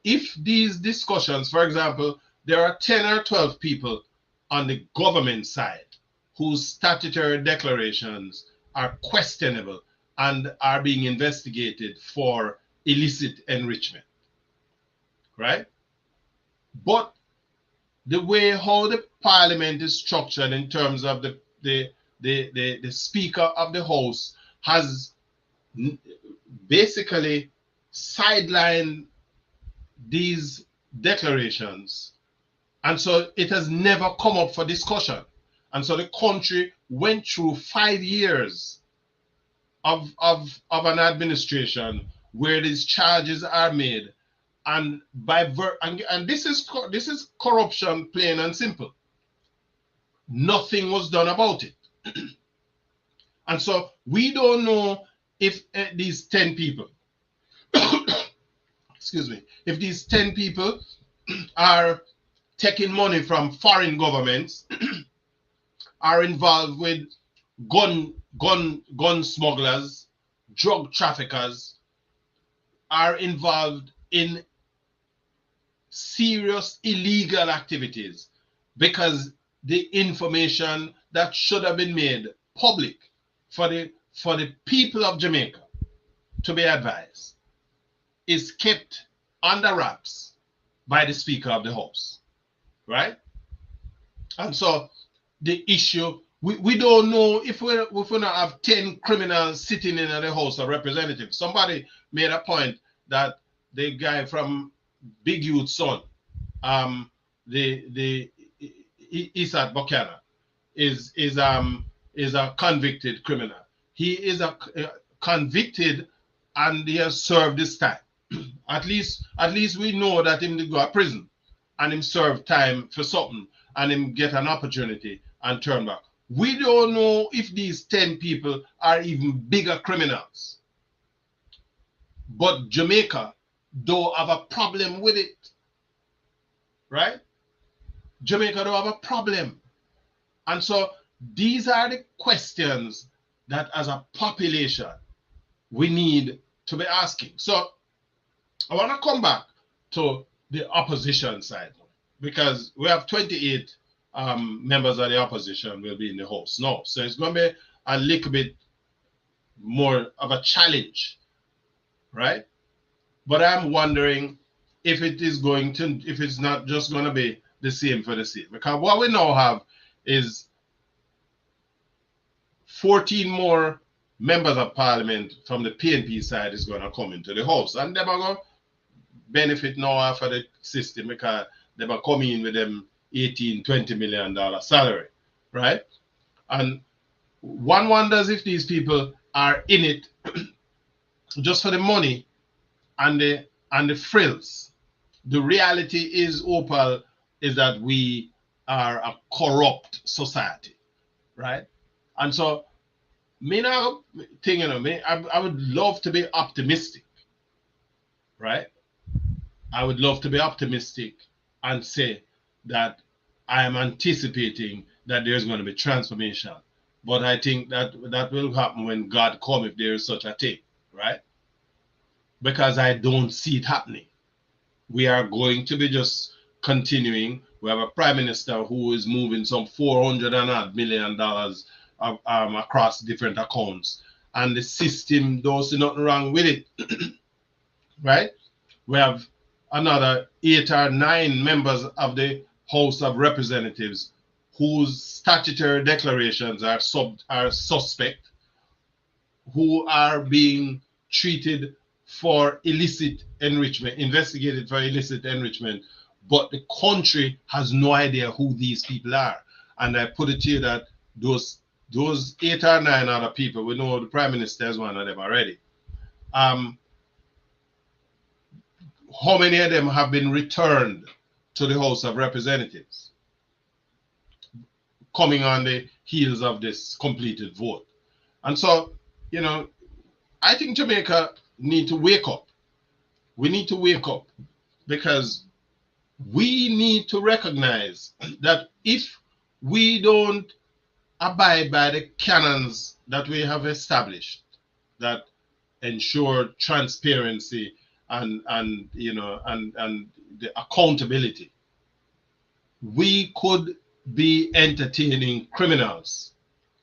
If these discussions, for example, there are 10 or 12 people on the government side whose statutory declarations are questionable and are being investigated for illicit enrichment, right? But the way how the parliament is structured in terms of the speaker of the house has basically sidelined these declarations, and so it has never come up for discussion. And so the country went through 5 years of an administration where these charges are made, and this is corruption, plain and simple. Nothing was done about it. And so we don't know if these 10 people excuse me, if these 10 people are taking money from foreign governments, are involved with gun smugglers, drug traffickers, are involved in serious illegal activities, because the information that should have been made public for the people of Jamaica to be advised is kept under wraps by the Speaker of the House, right? And so the issue, we don't know if we not have 10 criminals sitting in the House of Representatives. Somebody made a point that the guy from Big Youth's son, the Isat Buchanan, is a convicted criminal. He is a convicted, and he has served his time. At least we know that him to go to prison and him serve time for something and him get an opportunity and turn back. We don't know if these 10 people are even bigger criminals. But Jamaica don't have a problem with it. Right? Jamaica don't have a problem. And so these are the questions that as a population we need to be asking. So I want to come back to the opposition side because we have 28 members of the opposition will be in the House now. So it's going to be a little bit more of a challenge, right? But I'm wondering if it's not just going to be the same for the same. Because what we now have is 14 more members of parliament from the PNP side is going to come into the House. And they're going to benefit now after the system because they're going to come in with them $18-20 million salary, right? And one wonders if these people are in it just for the money and the frills. The reality is, Opal, is that we are a corrupt society, right? And so, me now think, I would love to be optimistic, right? I would love to be optimistic and say that I am anticipating that there's going to be transformation. But I think that will happen when God comes, if there is such a thing, right? Because I don't see it happening. We are going to be just continuing. We have a prime minister who is moving some $400 million across different accounts, and the system don't see nothing wrong with it, right? We have another 8 or 9 members of the House of Representatives whose statutory declarations are suspect, who are being treated for illicit enrichment, investigated for illicit enrichment, but the country has no idea who these people are. And I put it to you that those 8 or 9 other people, we know the Prime Minister is one of them already. How many of them have been returned to the House of Representatives, coming on the heels of this completed vote? And so, I think Jamaica need to wake up. We need to wake up because we need to recognize that if we don't abide by the canons that we have established that ensure transparency and the accountability, we could be entertaining criminals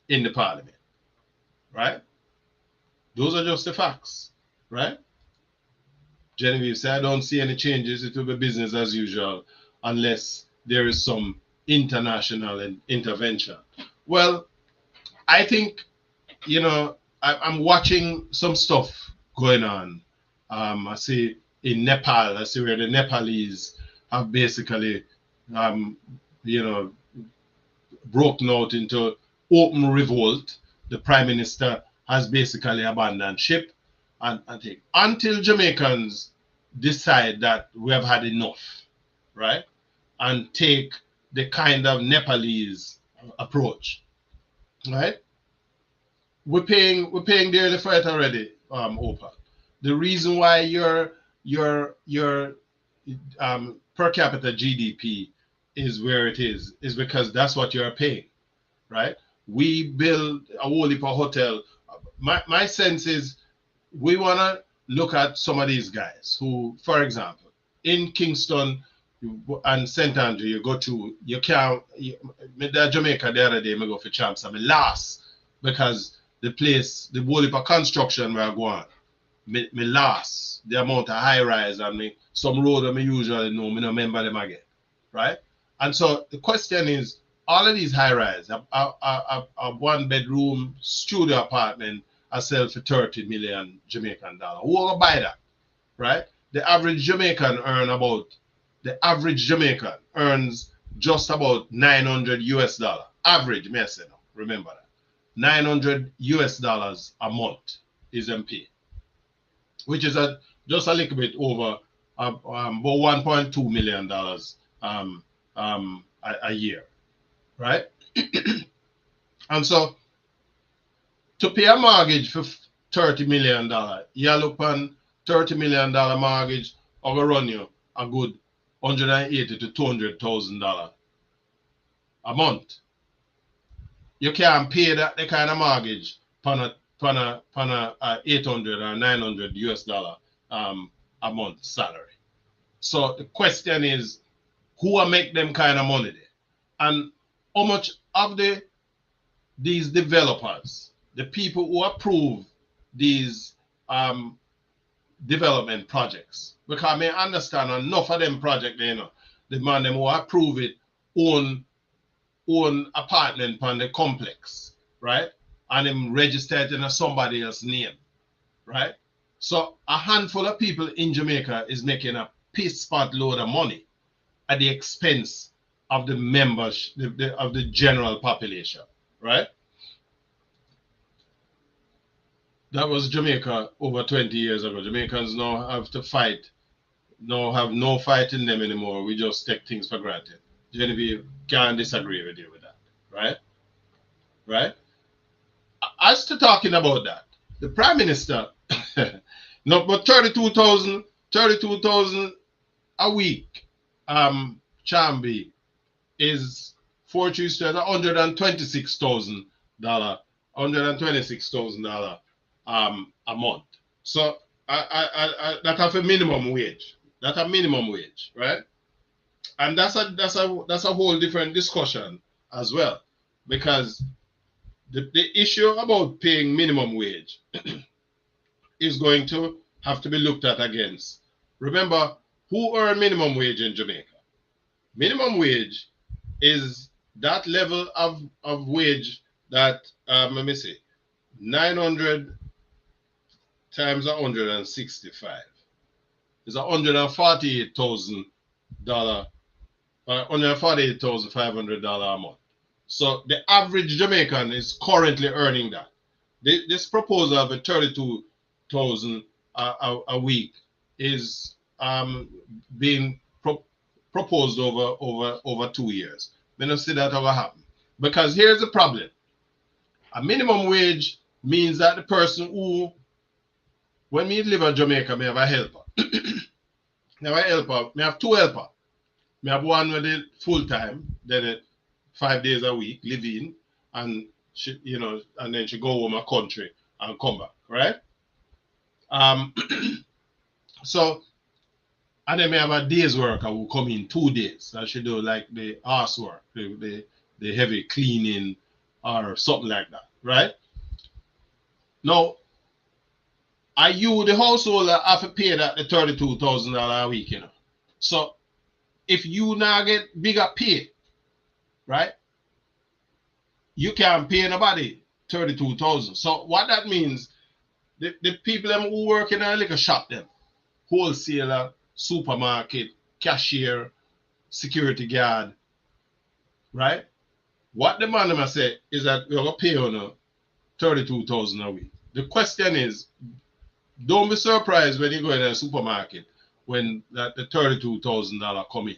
in the parliament, right? Those are just the facts, right? Genevieve said, I don't see any changes. It will be business as usual unless there is some international intervention. Well, I think, I'm watching some stuff going on. I see in Nepal, I see where the Nepalese have basically, broken out into open revolt. The Prime Minister has basically abandoned ship. And I think until Jamaicans decide that we have had enough, right, and take the kind of Nepalese approach, right? We're paying dearly for it already, Opa. The reason why your per capita GDP is where it is because that's what you're paying, right? We build a whole heap of hotel. My sense is we want to look at some of these guys who, for example, in Kingston and St. Andrew, you can't, Jamaica the other day, I go for champs, I'm last because the whole heap of construction where I go on, me last, the amount of high rise and some road that I usually know, I don't remember them again, right? And so the question is, all of these high rise, a 1-bedroom studio apartment, I sell for 30 million Jamaican dollars. Who will buy that, right? The average Jamaican earns just about $900. Average, may I say now, remember that. $900 a month is MP, which is a just a little bit over about $1.2 million a year, right? And so to pay a mortgage for $30 million, you look on $30 million mortgage or will run you a good $180,000 to $200,000 a month. You can't pay that the kind of mortgage on a 800 or 900 US dollar a month salary. So the question is, who will make them kind of money there? And how much of these developers, the people who approve these development projects, because I may understand enough of them projects, you know, the man them who approve it own apartment on the complex, right? And them registered in somebody else's name, right? So a handful of people in Jamaica is making a piss pot load of money at the expense of the members, of the general population, right? That was Jamaica over 20 years ago. Jamaicans now have to fight, now have no fight in them anymore. We just take things for granted. Genevieve can't disagree with you with that, right? Right? As to talking about that, the Prime Minister, no, but 32,000 a week, Chambi, is for Tuesday $126,000 a month. So that have a minimum wage. That a minimum wage, right? And that's a whole different discussion as well, because the issue about paying minimum wage is going to have to be looked at against. Remember, who earn minimum wage in Jamaica? Minimum wage is that level of wage that, let me see, 900 times 165 is $148,000, $148,500 a month. So the average Jamaican is currently earning that. This proposal of a 32,000 a week is being proposed over 2 years. We don't see that ever happen. Because here's the problem. A minimum wage means that the person who, when we live in Jamaica, may have a helper. May have two helpers. May have one with it full time, then it 5 days a week, live in, and she, you know, and then she go home a country and come back, right? So, and then may have a day's worker who come in 2 days and she do like the house work, the heavy cleaning or something like that, right? Now, are you the householder have to pay that the $32,000 a week, you know? So if you now get bigger pay, right? You can't pay nobody 32,000. So what that means, the people them who work in a liquor shop, them wholesaler, supermarket, cashier, security guard, right? What the man them say is that we're gonna pay on 32,000 a week. The question is, don't be surprised when you go in a supermarket when that the $32,000 come in.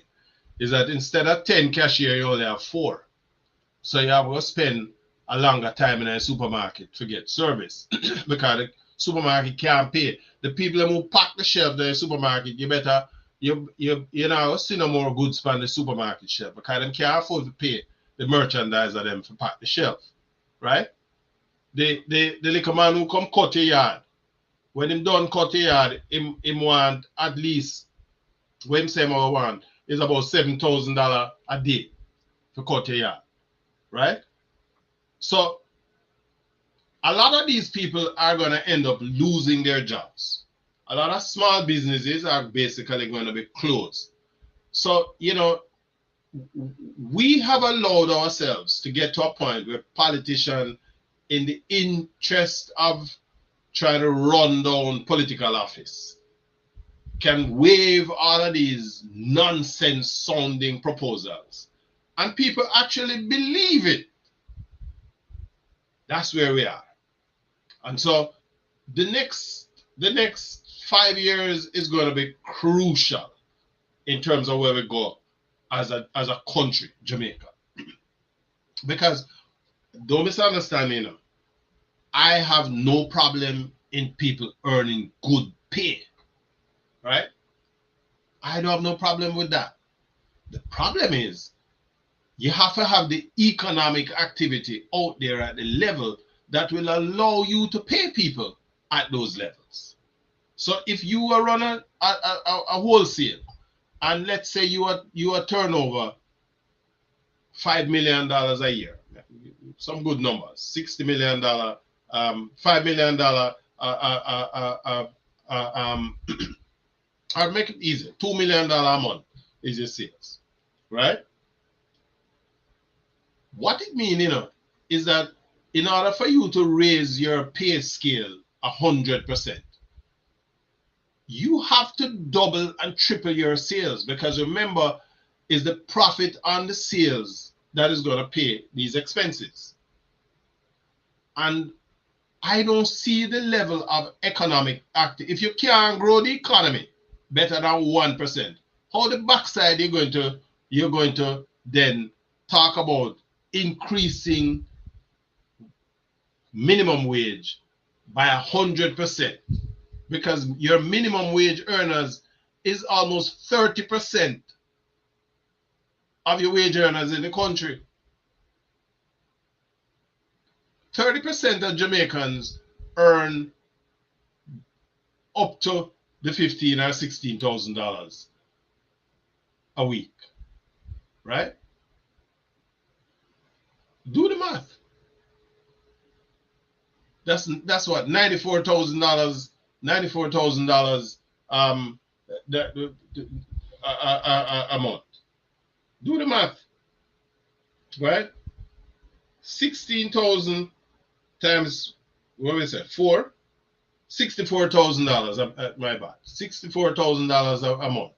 Is that instead of 10 cashier, you only have 4. So you have to spend a longer time in a supermarket to get service because the supermarket can't pay. The people who pack the shelf in the supermarket, you better you know see no more goods on the supermarket shelf because they can't afford to pay the merchandiser them to pack the shelf, right? The little man who come cut your yard, when him done cut your yard, him want at least, when him say more want is about $7,000 a day to cut your yard, right? So a lot of these people are going to end up losing their jobs. A lot of small businesses are basically going to be closed. So, you know, we have allowed ourselves to get to a point where politicians, in the interest of trying to run down political office, can waive all of these nonsense sounding proposals. And people actually believe it. That's where we are. And so the next 5 years is going to be crucial in terms of where we go as a country, Jamaica. Because don't misunderstand me now. I have no problem in people earning good pay, right? I don't have no problem with that. The problem is you have to have the economic activity out there at the level that will allow you to pay people at those levels. So if you are running a wholesale, and let's say you are turnover $5 million a year, some good numbers, $60 million, $5 million, I'll make it easy. $2 million a month is your sales, right? What it means, is that in order for you to raise your pay scale 100%, you have to double and triple your sales, because remember, is the profit on the sales that is going to pay these expenses. And I don't see the level of economic activity. If you can't grow the economy better than 1%, how the backside you're going to then talk about increasing minimum wage by 100%, because your minimum wage earners is almost 30% of your wage earners in the country. 30% of Jamaicans earn up to the $15,000 or $16,000 a week, right? Do the math. That's what, $94,000 a month. Do the math, right? 16,000 times, what we say, 4, $64,000. My bad, $64,000 a month.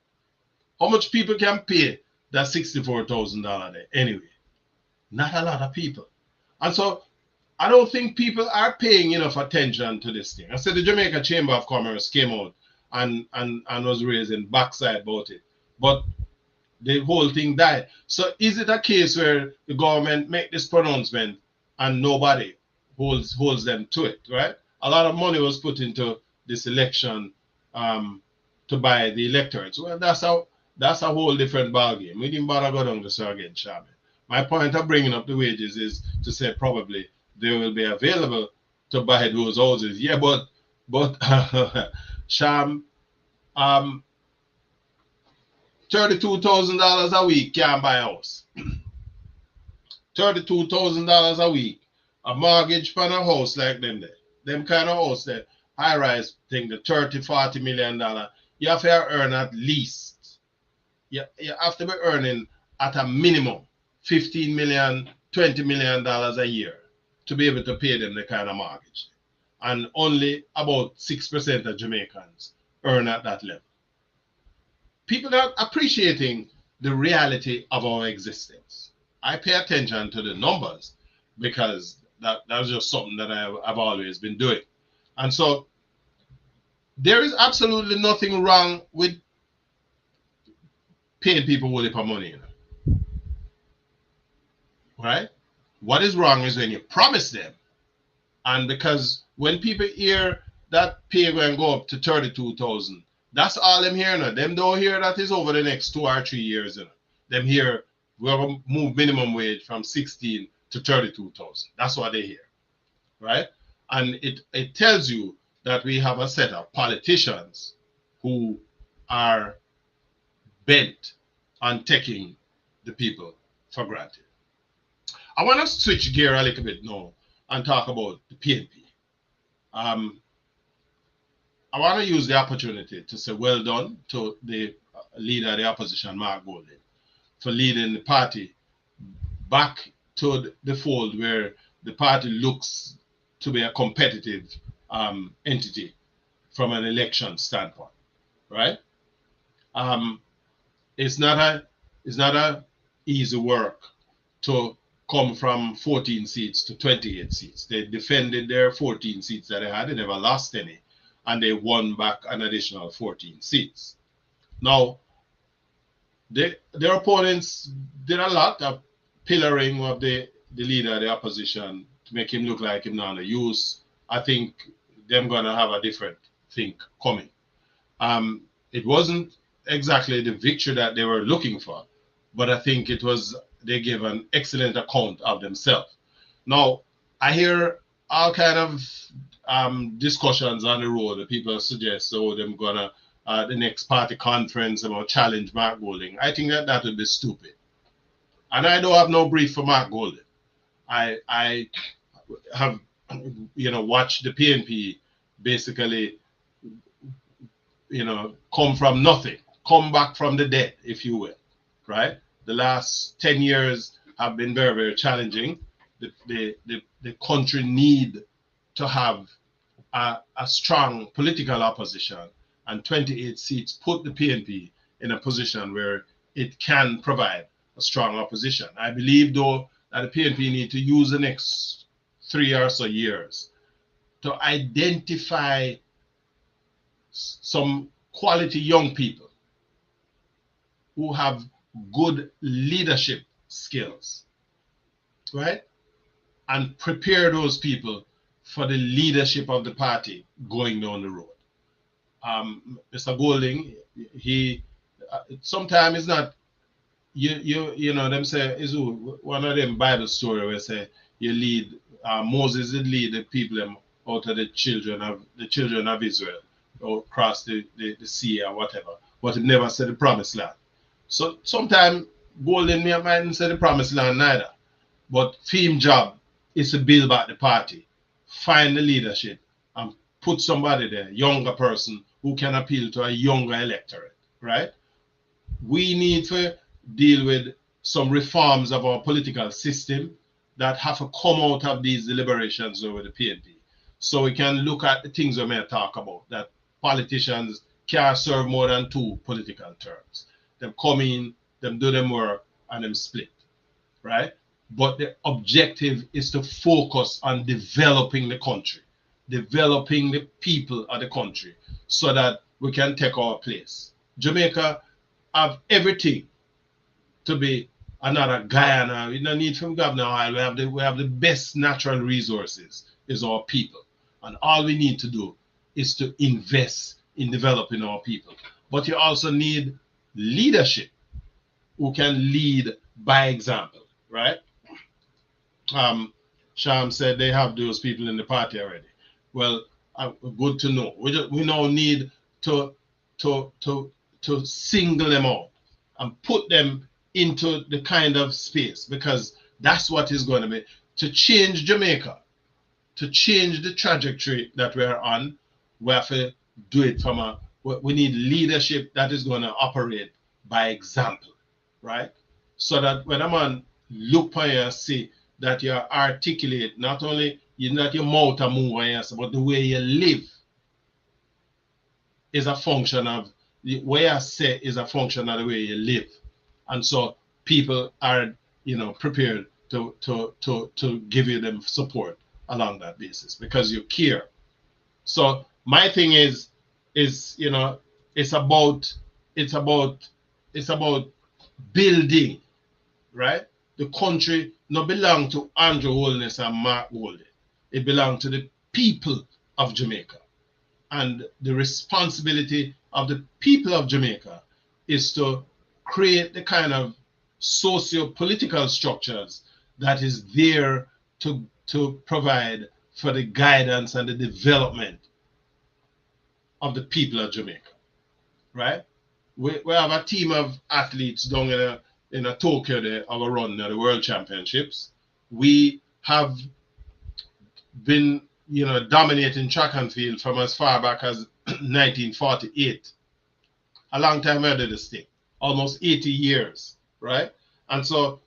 How much people can pay that $64,000 there? Anyway, not a lot of people. And so I don't think people are paying enough attention to this thing. I said the Jamaica Chamber of Commerce came out and was raising backside about it, but the whole thing died. So is it a case where the government make this pronouncement and nobody holds them to it, right? A lot of money was put into this election to buy the electorates. Well, that's a whole different ballgame. We didn't bother go down this again, Shaman. My point of bringing up the wages is to say probably they will be available to buy those houses. Yeah, but Sham, $32,000 a week can't buy a house. $32,000 a week. A mortgage for a house like them there. Them kind of house there, high rise thing, the $30-40 million. You have to earn at least. You have to be earning at a minimum $15 million, $20 million a year to be able to pay them the kind of mortgage. And only about 6% of Jamaicans earn at that level. People are appreciating the reality of our existence. I pay attention to the numbers because that's just something that I've always been doing. And so there is absolutely nothing wrong with paying people with money. Right? What is wrong is when you promise them. And because when people hear that pay going to go up to 32,000, that's all them hear now. Them don't hear that is over the next 2 or 3 years. Them hear we're going to move minimum wage from 16 to 32,000. That's what they hear. Right? And it tells you that we have a set of politicians who are bent on taking the people for granted. I want to switch gear a little bit now and talk about the PNP. I want to use the opportunity to say well done to the leader of the opposition, Mark Golding, for leading the party back to the fold where the party looks to be a competitive entity from an election standpoint, right? It's not a easy work to come from 14 seats to 28 seats. They defended their 14 seats that they had. They never lost any. and they won back an additional 14 seats. Now, their opponents did a lot of pillaring of the leader of the opposition to make him look like him not a use. I think them gonna have a different thing coming. It wasn't exactly the victory that they were looking for, but I think it was they gave an excellent account of themselves. Now, I hear all kind of discussions on the road that people suggest, oh, them gonna the next party conference about challenge Mark Golding. I think that would be stupid. And I don't have no brief for Mark Golding. I have watched the PNP basically come from nothing, come back from the dead, if you will, right? The last 10 years have been very, very challenging. The country need to have a strong political opposition, and 28 seats put the PNP in a position where it can provide a strong opposition. I believe, though, that the PNP need to use the next 3 or so years to identify some quality young people who have good leadership skills, right? And prepare those people for the leadership of the party going down the road. Mr. Golding, he sometimes it's not you know them say is one of them Bible story where say you lead Moses did lead the people out of the children of Israel or across the sea or whatever, but it never said the promised land. So sometimes Golding mightn't say the promised land neither, but Fime's job is to build back the party, find the leadership, and put somebody there, younger person who can appeal to a younger electorate, right? We need to deal with some reforms of our political system that have to come out of these deliberations over the PNP. So we can look at the things we may talk about, that politicians can't serve more than 2 political terms. Them come in, them do them work, and them split, right? But the objective is to focus on developing the country, developing the people of the country, so that we can take our place. Jamaica have everything to be another Guyana. We don't need from Governor Oil. We have the best natural resources, is our people. And all we need to do is to invest in developing our people. But you also need leadership who can lead by example, right? Sham said they have those people in the party already. Well, good to know. We now need to single them out and put them into the kind of space, because that's what is going to be to change Jamaica, to change the trajectory that we're on. We have to do it from we need leadership that is going to operate by example, right? So that when a man look on you and see that you articulate, not only not your mouth and move on you, but the way you live is a function of the way I say is a function of the way you live. And so people are, prepared to give you them support along that basis because you care. So my thing is it's about building, right? The country not belong to Andrew Holness and Mark Golding. It belongs to the people of Jamaica. And the responsibility of the people of Jamaica is to create the kind of socio-political structures that is there to provide for the guidance and the development of the people of Jamaica, right? We have a team of athletes down in a Tokyo there, our run at the World Championships. We have been, dominating track and field from as far back as 1948. A long time I did this thing, almost 80 years, right? And so,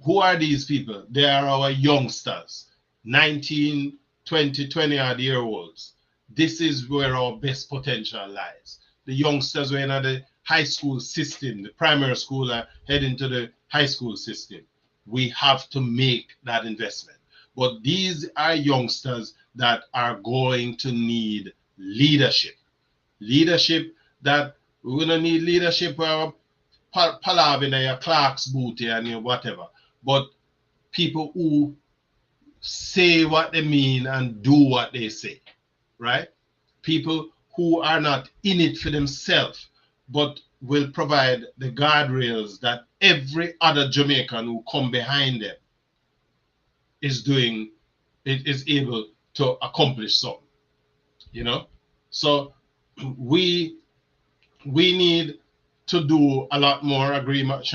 who are these people? They are our youngsters, 19, 20-odd year olds. This is where our best potential lies. The youngsters were in the high school system, the primary school heading to the high school system. We have to make that investment. But these are youngsters that are going to need leadership. Leadership that we don't need leadership where palaver in your Clark's booty and your whatever. But people who say what they mean and do what they say, right? People who are not in it for themselves, but will provide the guardrails that every other Jamaican who come behind them is doing, is able to accomplish something, you know. So we we need to do a lot more. Agreement,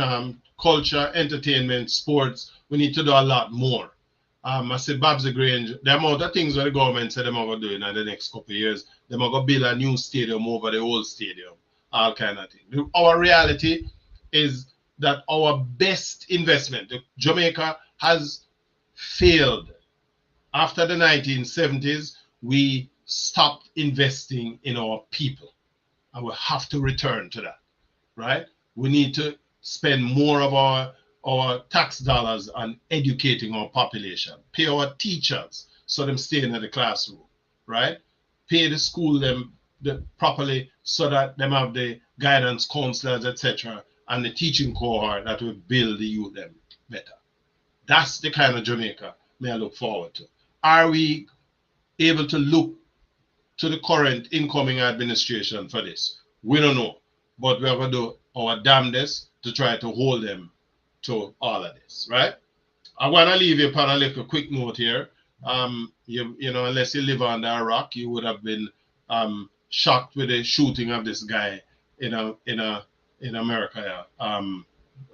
culture, entertainment, sports. We need to do a lot more. I said Babs Grange, the amount of things that the government said they're going to do in the next couple of years, they're going to build a new stadium over the old stadium, all kind of things. Our reality is that our best investment, Jamaica has failed. After the 1970s, we stopped investing in our people, and we have to return to that, right? We need to spend more of our tax dollars on educating our population, pay our teachers so them stay in the classroom, right? Pay the school them properly so that them have the guidance counselors, etc., and the teaching cohort that will build the youth them better. That's the kind of Jamaica may I look forward to. Are we able to look to the current incoming administration for this? We don't know, but we're going to do our damnedest to try to hold them to all of this, right? I want to leave you upon a little quick note here. You know, unless you live under a rock, you would have been shocked with the shooting of this guy in America. When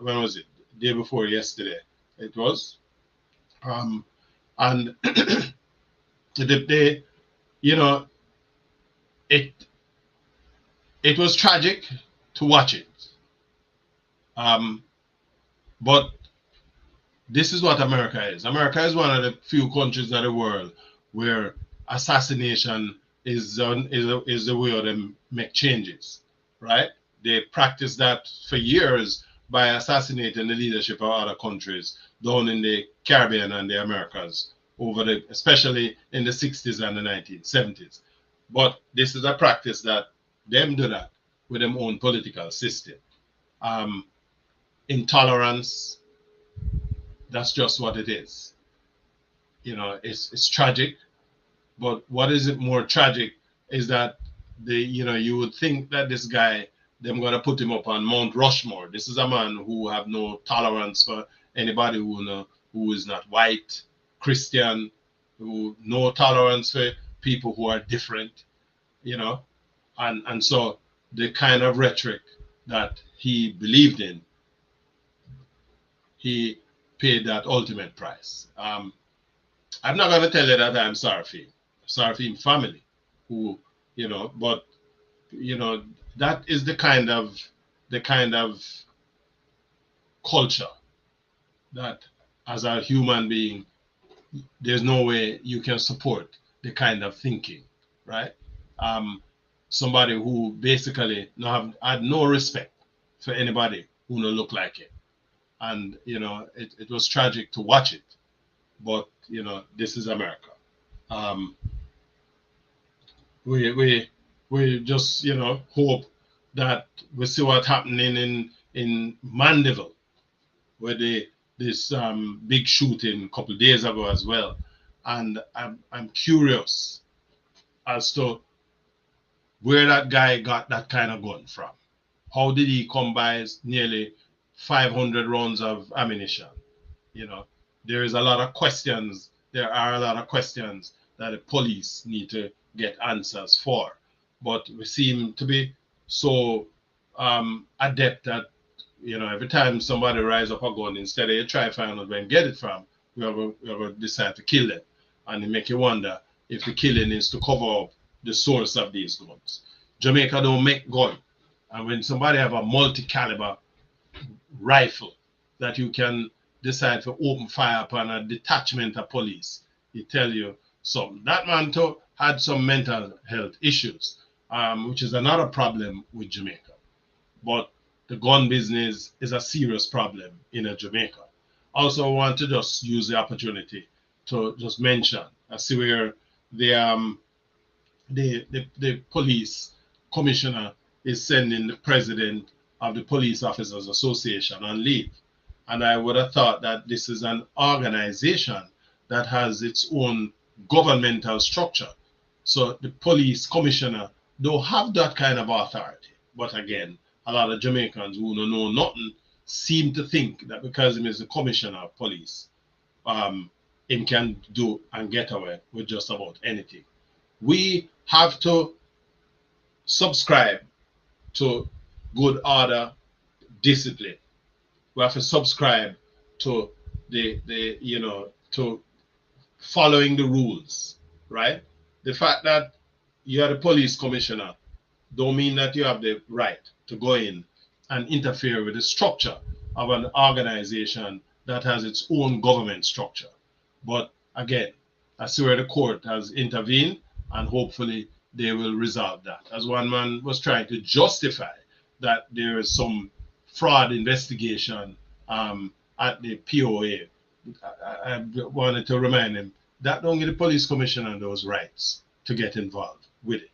was it? The day before yesterday, it was. And they, you know, it was tragic to watch it. But this is what America is. America is one of the few countries in the world where assassination is the way they make changes, right? They practice that for years by assassinating the leadership of other countries down in the Caribbean and the Americas, especially in the 60s and the 1970s. But this is a practice that them do that with their own political system. Intolerance, that's just what it is. You know, it's tragic, but what is it more tragic is that you would think that this guy, them gonna put him up on Mount Rushmore. This is a man who have no tolerance for anybody who is not white, Christian, who no tolerance for people who are different, you know, and so the kind of rhetoric that he believed in, he paid that ultimate price. I'm not going to tell you that I'm sorry for him. Sorry for him family, who, you know, but you know, that is the kind of culture that as a human being, there's no way you can support the kind of thinking, right? Somebody who basically had no respect for anybody who don't look like it. And, you know, it was tragic to watch it. But, you know, this is America. We just, you know, hope that we see what's happening in Mandeville, where this big shooting a couple of days ago as well. And I'm curious as to where that guy got that kind of gun from. How did he come by nearly 500 rounds of ammunition? You know, there are a lot of questions that the police need to get answers for. But we seem to be so adept at, you know, every time somebody rise up a gun, instead of you try to find out where and get it from, we're going to decide to kill them. And it make you wonder if the killing is to cover up the source of these guns. Jamaica don't make gun. And when somebody have a multi-caliber rifle that you can decide to open fire upon a detachment of police, he tell you something. That man too had some mental health issues, which is another problem with Jamaica. But the gun business is a serious problem in Jamaica. Also, I want to just use the opportunity to just mention. I see where the police commissioner is sending the president of the Police Officers Association on leave. And I would have thought that this is an organization that has its own governmental structure. So the police commissioner don't have that kind of authority. But again, a lot of Jamaicans who don't know nothing seem to think that because he is the commissioner of police, he can do and get away with just about anything. We have to subscribe to good order, discipline. We have to subscribe to to following the rules, right? The fact that you are the police commissioner don't mean that you have the right to go in and interfere with the structure of an organization that has its own government structure. But again, I see where the court has intervened, and hopefully they will resolve that. As one man was trying to justify that there is some fraud investigation at the POA, I wanted to remind him that only the police commissioner those rights to get involved with it.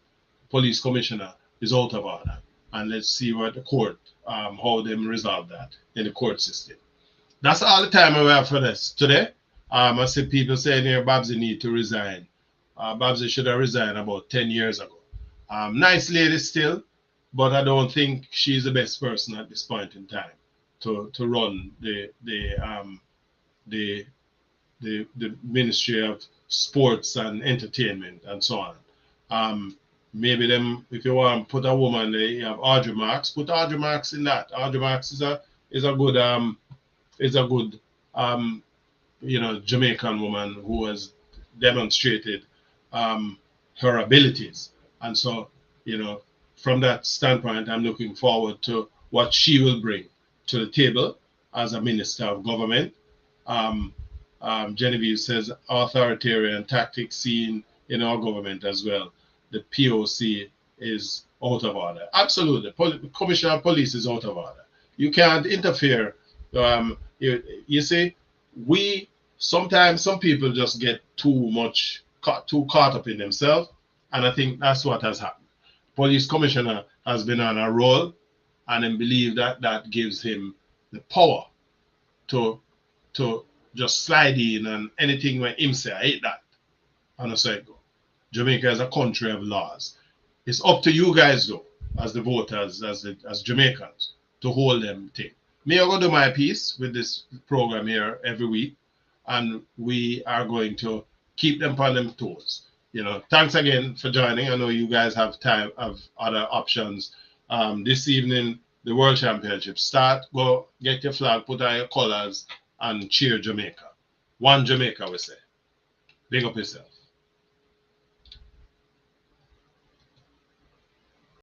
Police commissioner is out of order, and let's see what the court, how them resolve that in the court system. That's all the time we have for this today. I see people saying here Babsy need to resign. Babsy should have resigned about 10 years ago. Nice lady still, but I don't think she's the best person at this point in time to run the Ministry of Sports and Entertainment and so on. Maybe them, if you want to put a woman there, you have Audrey Marks. Put Audrey Marks in that. Audrey Marks is a good Jamaican woman who has demonstrated her abilities, and so from that standpoint, I'm looking forward to what she will bring to the table as a minister of government. Genevieve says authoritarian tactics seen in our government as well. The POC is out of order. Absolutely, the Commissioner of Police is out of order. You can't interfere. You see, sometimes some people just get too caught up in themselves, and I think that's what has happened. Police commissioner has been on a roll, and I believe that gives him the power to just slide in and anything where him say, I hate that. And I say, go. Jamaica is a country of laws. It's up to you guys though, as the voters, as Jamaicans, to hold them thing. Me, I'm going to do my piece with this program here every week, and we are going to keep them on them toes. Thanks again for joining. I know you guys have other options. This evening, the World Championships start. Go get your flag, put on your colors, and cheer Jamaica. One Jamaica, we say. Big up yourself.